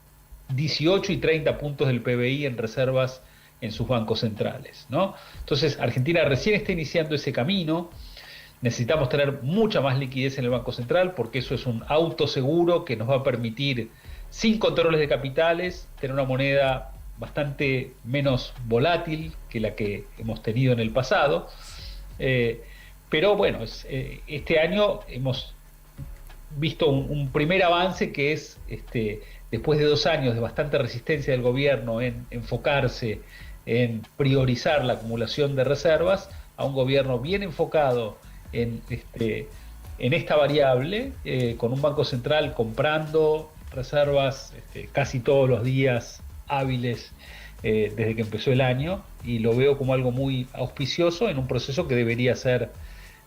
18 y 30 puntos del PBI en reservas en sus bancos centrales, ¿no? Entonces, Argentina recién está iniciando ese camino. Necesitamos tener mucha más liquidez en el Banco Central, porque eso es un autoseguro que nos va a permitir, sin controles de capitales, tener una moneda bastante menos volátil que la que hemos tenido en el pasado. Pero bueno, este año hemos visto un primer avance, que es, después de 2 años de bastante resistencia del gobierno en enfocarse en priorizar la acumulación de reservas, a un gobierno bien enfocado en esta variable, con un Banco Central comprando reservas casi todos los días hábiles desde que empezó el año, y lo veo como algo muy auspicioso en un proceso que debería ser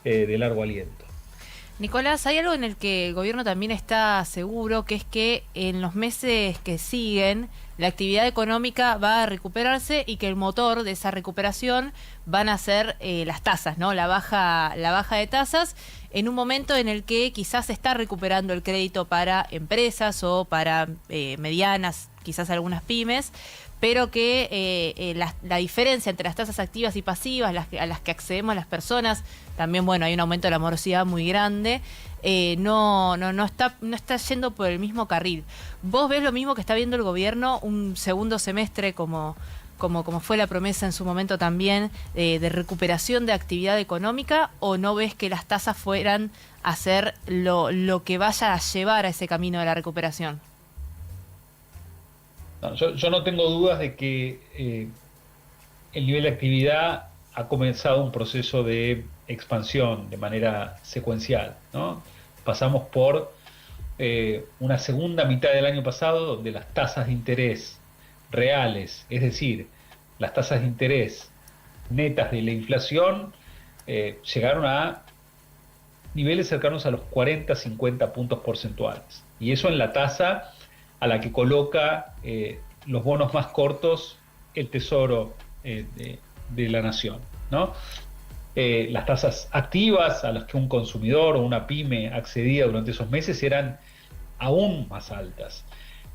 de largo aliento. Nicolás, hay algo en el que el gobierno también está seguro, que es que en los meses que siguen la actividad económica va a recuperarse, y que el motor de esa recuperación van a ser las tasas, ¿no? La baja de tasas, en un momento en el que quizás se está recuperando el crédito para empresas o para medianas, quizás algunas pymes, pero que la diferencia entre las tasas activas y pasivas, a las que accedemos las personas, también, bueno, hay un aumento de la morosidad muy grande, no está yendo por el mismo carril. ¿Vos ves lo mismo que está viendo el gobierno, un segundo semestre como fue la promesa en su momento también, de recuperación de actividad económica, o no ves que las tasas fueran a ser lo que vaya a llevar a ese camino de la recuperación? No, yo no tengo dudas de que el nivel de actividad ha comenzado un proceso de expansión de manera secuencial, ¿no? Pasamos por una segunda mitad del año pasado, donde las tasas de interés reales, es decir, las tasas de interés netas de la inflación, llegaron a niveles cercanos a los 40-50 puntos porcentuales. Y eso en la tasa a la que coloca los bonos más cortos el Tesoro de la Nación, ¿no? Las tasas activas a las que un consumidor o una pyme accedía durante esos meses eran aún más altas.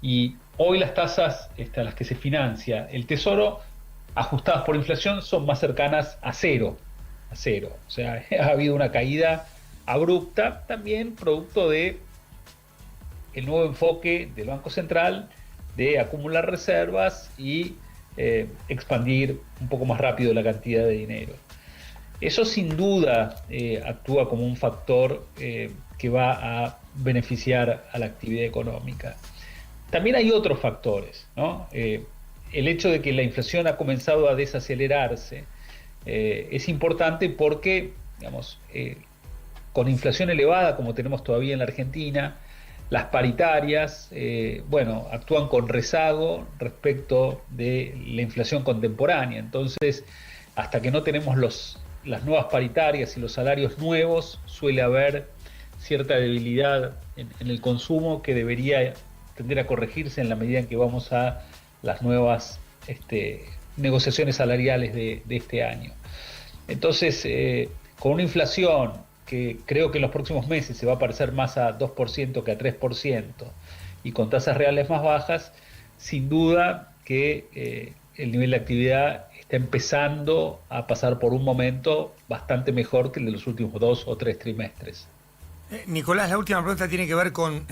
Y hoy las tasas a las que se financia el Tesoro, ajustadas por inflación, son más cercanas a 0, a cero. O sea, ha habido una caída abrupta, también producto de el nuevo enfoque del Banco Central de acumular reservas y expandir un poco más rápido la cantidad de dinero. Eso sin duda actúa como un factor que va a beneficiar a la actividad económica. También hay otros factores, ¿no? El hecho de que la inflación ha comenzado a desacelerarse es importante porque, digamos, con inflación elevada como tenemos todavía en la Argentina, las paritarias, actúan con rezago respecto de la inflación contemporánea. Entonces, hasta que no tenemos las nuevas paritarias y los salarios nuevos, suele haber cierta debilidad en el consumo que debería tender a corregirse en la medida en que vamos a las nuevas negociaciones salariales de este año. Entonces, con una inflación que creo que en los próximos meses se va a parecer más a 2% que a 3%, y con tasas reales más bajas, sin duda que el nivel de actividad está empezando a pasar por un momento bastante mejor que el de los últimos 2 o 3 trimestres. Nicolás, la última pregunta tiene que ver con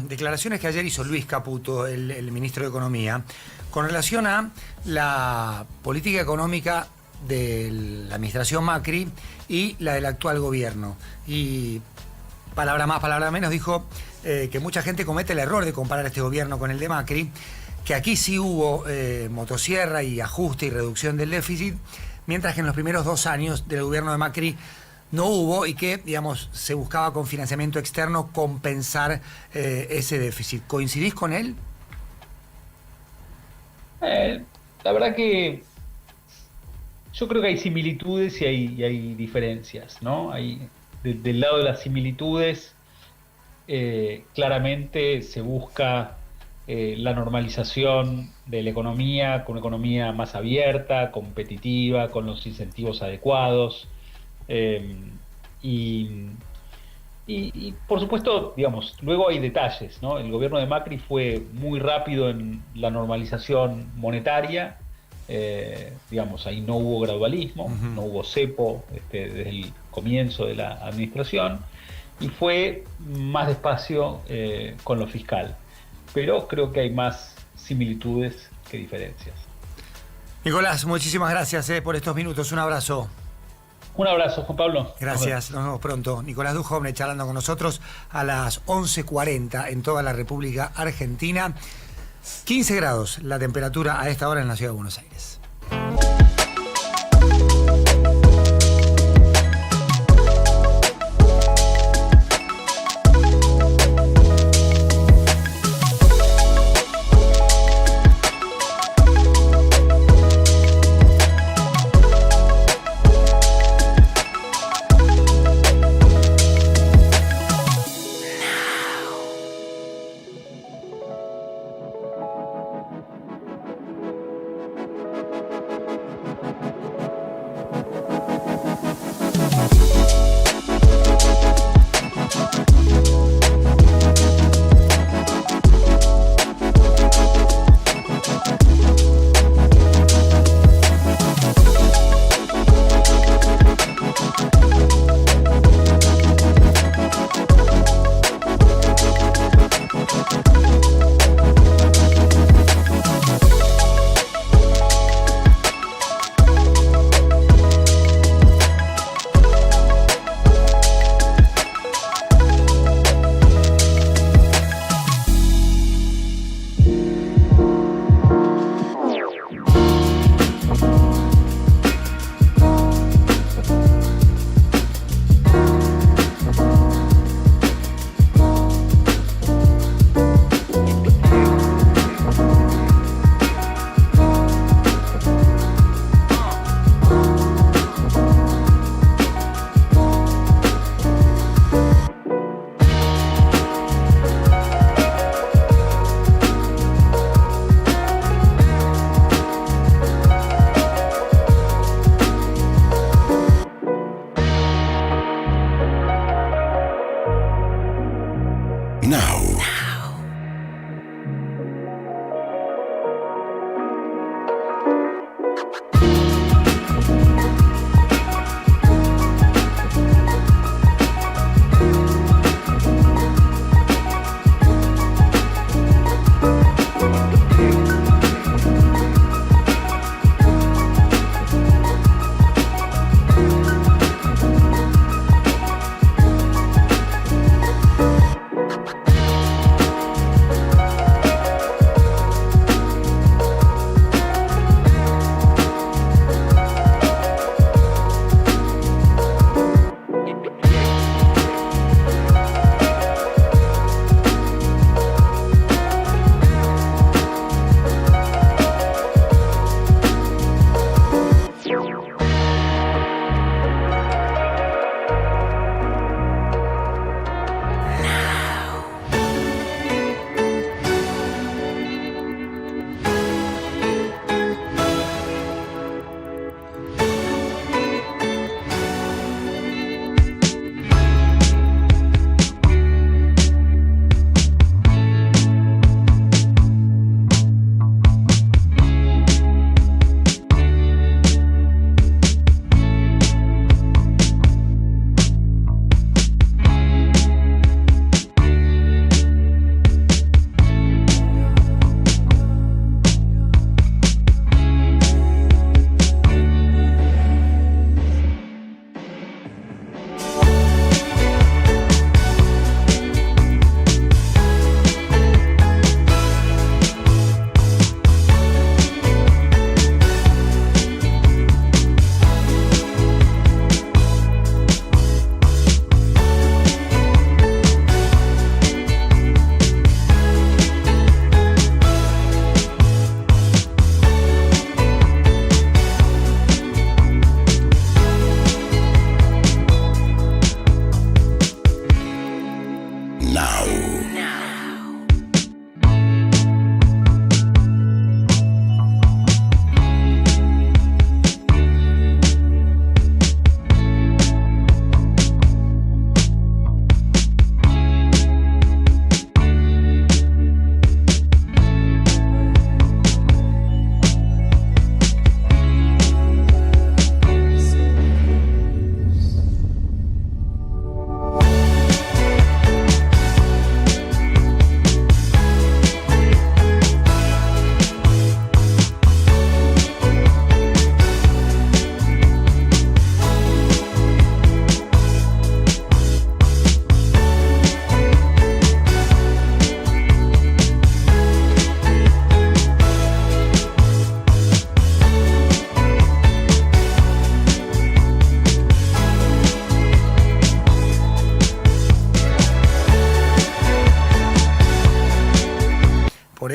declaraciones que ayer hizo Luis Caputo, el ministro de Economía, con relación a la política económica de la administración Macri y la del actual gobierno. Y palabra más, palabra menos, dijo que mucha gente comete el error de comparar este gobierno con el de Macri, que aquí sí hubo motosierra y ajuste y reducción del déficit, mientras que en los primeros 2 años del gobierno de Macri no hubo, y que, digamos, se buscaba con financiamiento externo compensar ese déficit. ¿Coincidís con él? La verdad que yo creo que hay similitudes y hay diferencias, ¿no? Del lado de las similitudes, claramente se busca la normalización de la economía, con una economía más abierta, competitiva, con los incentivos adecuados. Y por supuesto, digamos, luego hay detalles, ¿no? El gobierno de Macri fue muy rápido en la normalización monetaria, digamos, ahí no hubo gradualismo, no hubo cepo desde el comienzo de la administración, y fue más despacio con lo fiscal. Pero creo que hay más similitudes que diferencias. Nicolás, muchísimas gracias por estos minutos. Un abrazo. Un abrazo, Juan Pablo. Gracias, nos vemos pronto. Nicolás Dujovne charlando con nosotros a las 11:40 en toda la República Argentina. 15 grados la temperatura a esta hora en la ciudad de Buenos Aires.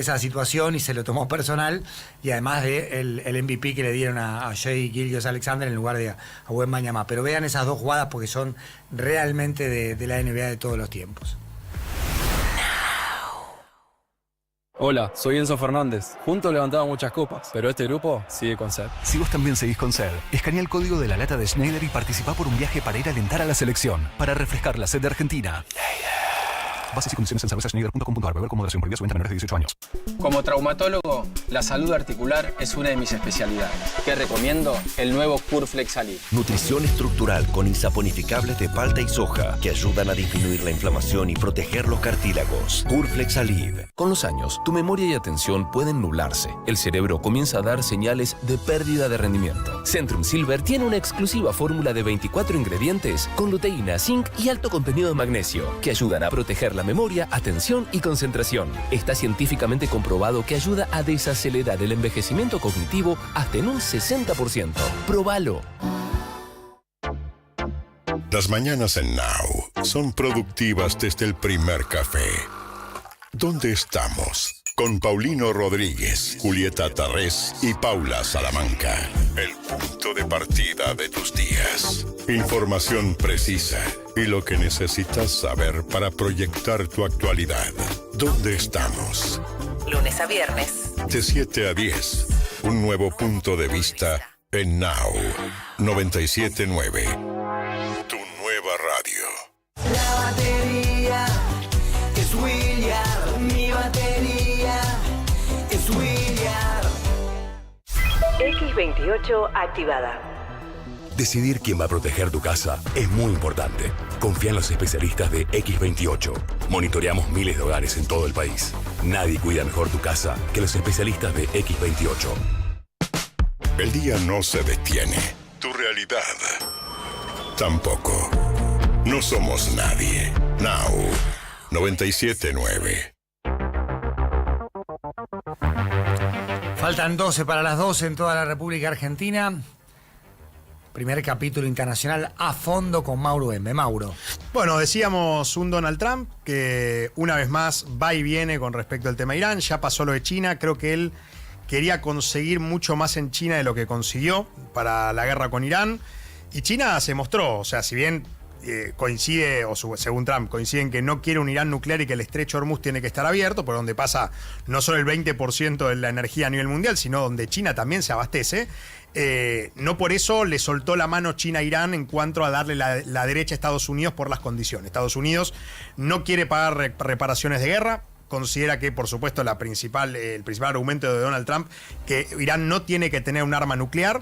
esa situación y se lo tomó personal, y además de el MVP que le dieron a Shai Gilgeous-Alexander en lugar de a Wembanyama. Pero vean esas dos jugadas porque son realmente de la NBA de todos los tiempos. Hola, soy Enzo Fernández. Juntos levantamos muchas copas, pero este grupo sigue con sed. Si vos también seguís con sed, escanea el código de la lata de Schneider y participá por un viaje para ir a alentar a la selección, para refrescar la sed de Argentina. Bases y condiciones en cervezaschneider.com.ar. Beber con moderación. Prohibida su venta a menores de 18 años. Como traumatólogo, la salud articular es una de mis especialidades. ¿Qué recomiendo? El nuevo Curflex Alive. Nutrición estructural con insaponificables de palta y soja que ayudan a disminuir la inflamación y proteger los cartílagos. Curflex Alive. Con los años, tu memoria y atención pueden nublarse. El cerebro comienza a dar señales de pérdida de rendimiento. Centrum Silver tiene una exclusiva fórmula de 24 ingredientes con luteína, zinc y alto contenido de magnesio que ayudan a proteger la memoria, atención y concentración. Está científicamente comprobado que ayuda a desacelerar el envejecimiento cognitivo hasta en un 60%. Próbalo. Las mañanas en Now son productivas desde el primer café. ¿Dónde estamos? Con Paulino Rodríguez, Julieta Tarrés y Paula Salamanca. El punto de partida de tus días. Información precisa y lo que necesitas saber para proyectar tu actualidad. ¿Dónde estamos? Lunes a viernes. De 7 a 10. Un nuevo punto de vista en Now 97.9. Tu nueva radio. La batería es William. Mi batería es William. X28 activada. Decidir quién va a proteger tu casa es muy importante. Confía en los especialistas de X28. Monitoreamos miles de hogares en todo el país. Nadie cuida mejor tu casa que los especialistas de X28. El día no se detiene. Tu realidad tampoco. No somos nadie. Now 97.9. Faltan 12 para las 12 en toda la República Argentina. Primer capítulo internacional a fondo con Mauro M. Mauro. Bueno, decíamos un Donald Trump que una vez más va y viene con respecto al tema Irán. Ya pasó lo de China. Creo que él quería conseguir mucho más en China de lo que consiguió para la guerra con Irán. Y China se mostró, o sea, si bien coincide, o según Trump, coinciden que no quiere un Irán nuclear y que el estrecho de Hormuz tiene que estar abierto, por donde pasa no solo el 20% de la energía a nivel mundial, sino donde China también se abastece. No por eso le soltó la mano China a Irán en cuanto a darle la derecha a Estados Unidos por las condiciones. Estados Unidos no quiere pagar reparaciones de guerra. Considera que, por supuesto, el principal argumento de Donald Trump, que Irán no tiene que tener un arma nuclear.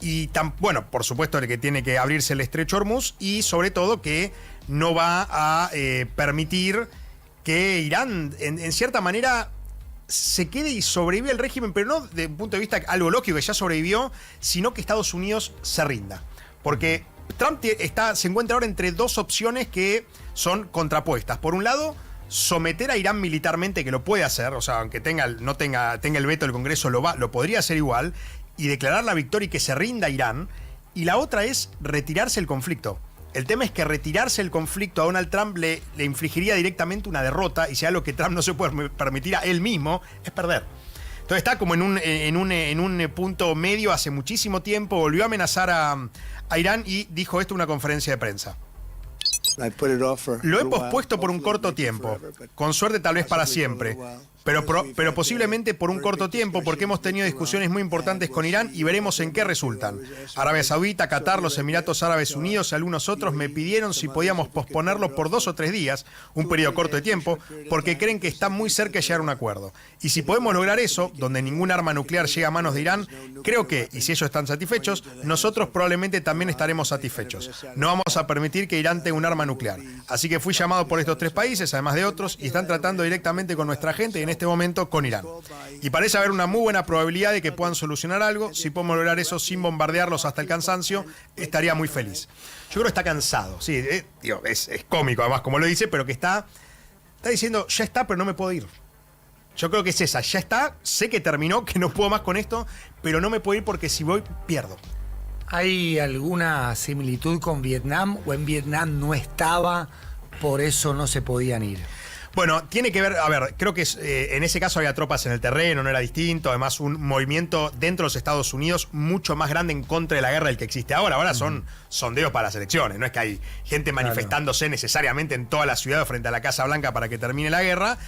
Y bueno, por supuesto que tiene que abrirse el estrecho Hormuz y sobre todo que no va a permitir que Irán, en cierta manera, se quede y sobrevive el régimen, pero no desde un punto de vista algo lógico que ya sobrevivió, sino que Estados Unidos se rinda. Porque Trump se encuentra ahora entre dos opciones que son contrapuestas. Por un lado, someter a Irán militarmente, que lo puede hacer, o sea, aunque tenga el veto del Congreso, lo podría hacer igual, y declarar la victoria y que se rinda Irán. Y la otra es retirarse el conflicto. El tema es que retirarse el conflicto a Donald Trump le infligiría directamente una derrota, y si algo que Trump no se puede permitir a él mismo es perder. Entonces está como en un punto medio hace muchísimo tiempo. Volvió a amenazar a Irán y dijo esto en una conferencia de prensa. Lo he pospuesto por un corto tiempo, con suerte tal vez para siempre, pero posiblemente por un corto tiempo, porque hemos tenido discusiones muy importantes con Irán y veremos en qué resultan. Arabia Saudita, Qatar, los Emiratos Árabes Unidos y algunos otros me pidieron si podíamos posponerlo por 2 o 3 días, un periodo corto de tiempo, porque creen que está muy cerca de llegar a un acuerdo. Y si podemos lograr eso, donde ningún arma nuclear llega a manos de Irán, creo que, y si ellos están satisfechos, nosotros probablemente también estaremos satisfechos. No vamos a permitir que Irán tenga un arma nuclear. Así que fui llamado por estos 3 países, además de otros, y están tratando directamente con nuestra gente y en este momento con Irán. Y parece haber una muy buena probabilidad de que puedan solucionar algo. Si podemos lograr eso sin bombardearlos hasta el cansancio, estaría muy feliz. Yo creo que está cansado. Sí, es cómico además como lo dice, pero que está diciendo, ya está, pero no me puedo ir. Yo creo que es esa, ya está, sé que terminó, que no puedo más con esto, pero no me puedo ir porque si voy, pierdo. ¿Hay alguna similitud con Vietnam o en Vietnam no estaba, por eso no se podían ir? Bueno, tiene que ver, a ver, creo que en ese caso había tropas en el terreno, no era distinto, además un movimiento dentro de los Estados Unidos mucho más grande en contra de la guerra del que existe ahora. Ahora son sondeos para las elecciones, no es que hay gente manifestándose necesariamente en toda la ciudad frente a la Casa Blanca para que termine la guerra,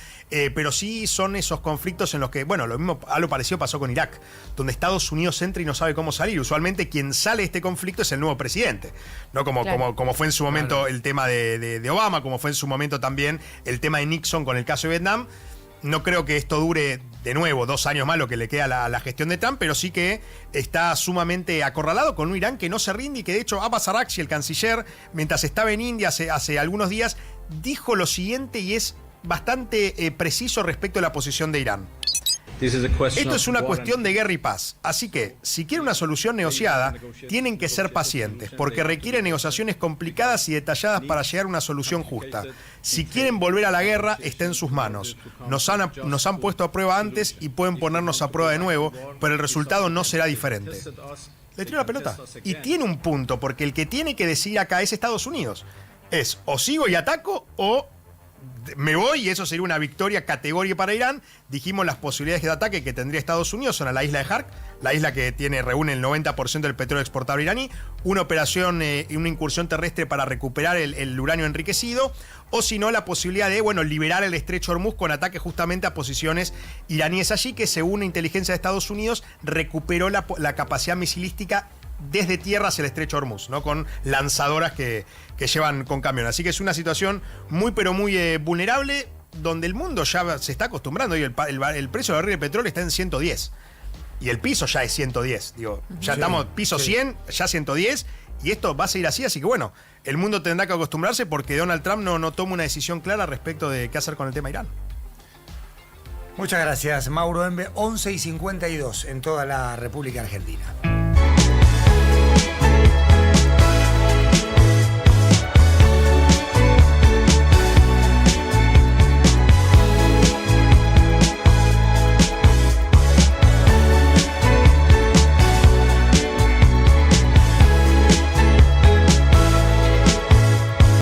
pero sí son esos conflictos en los que, bueno, algo parecido pasó con Irak, donde Estados Unidos entra y no sabe cómo salir. Usualmente quien sale de este conflicto es el nuevo presidente, ¿no? Como fue en su momento el tema de Obama, como fue en su momento también el tema de Nixon con el caso de Vietnam. No creo que esto dure de nuevo 2 años más lo que le queda a la gestión de Trump, pero sí que está sumamente acorralado con un Irán que no se rinde y que de hecho Abbas Araghchi, el canciller, mientras estaba en India hace algunos días, dijo lo siguiente y es bastante preciso respecto a la posición de Irán. Esto es una cuestión de guerra y paz, así que si quieren una solución negociada, tienen que ser pacientes, porque requiere negociaciones complicadas y detalladas para llegar a una solución justa. Si quieren volver a la guerra, está en sus manos. Nos han puesto a prueba antes y pueden ponernos a prueba de nuevo, pero el resultado no será diferente. Le tiró la pelota. Y tiene un punto, porque el que tiene que decidir acá es Estados Unidos. Es o sigo y ataco o me voy, y eso sería una victoria categórica para Irán. Dijimos las posibilidades de ataque que tendría Estados Unidos son a la isla de Hark, la isla que reúne el 90% del petróleo exportado iraní, una operación y una incursión terrestre para recuperar el uranio enriquecido, o si no, la posibilidad de, liberar el estrecho de Hormuz con ataque justamente a posiciones iraníes allí, que según la inteligencia de Estados Unidos recuperó la capacidad misilística desde tierra hacia el estrecho de Hormuz, ¿no? Con lanzadoras que llevan con camión. Así que es una situación muy pero muy vulnerable, donde el mundo ya se está acostumbrando y el precio del barril de petróleo está en 110. Y el piso ya es 110. Ya estamos piso 100, ya 110, y esto va a seguir así que bueno, el mundo tendrá que acostumbrarse porque Donald Trump no toma una decisión clara respecto de qué hacer con el tema Irán. Muchas gracias, Mauro Embe. 11:52 en toda la República Argentina.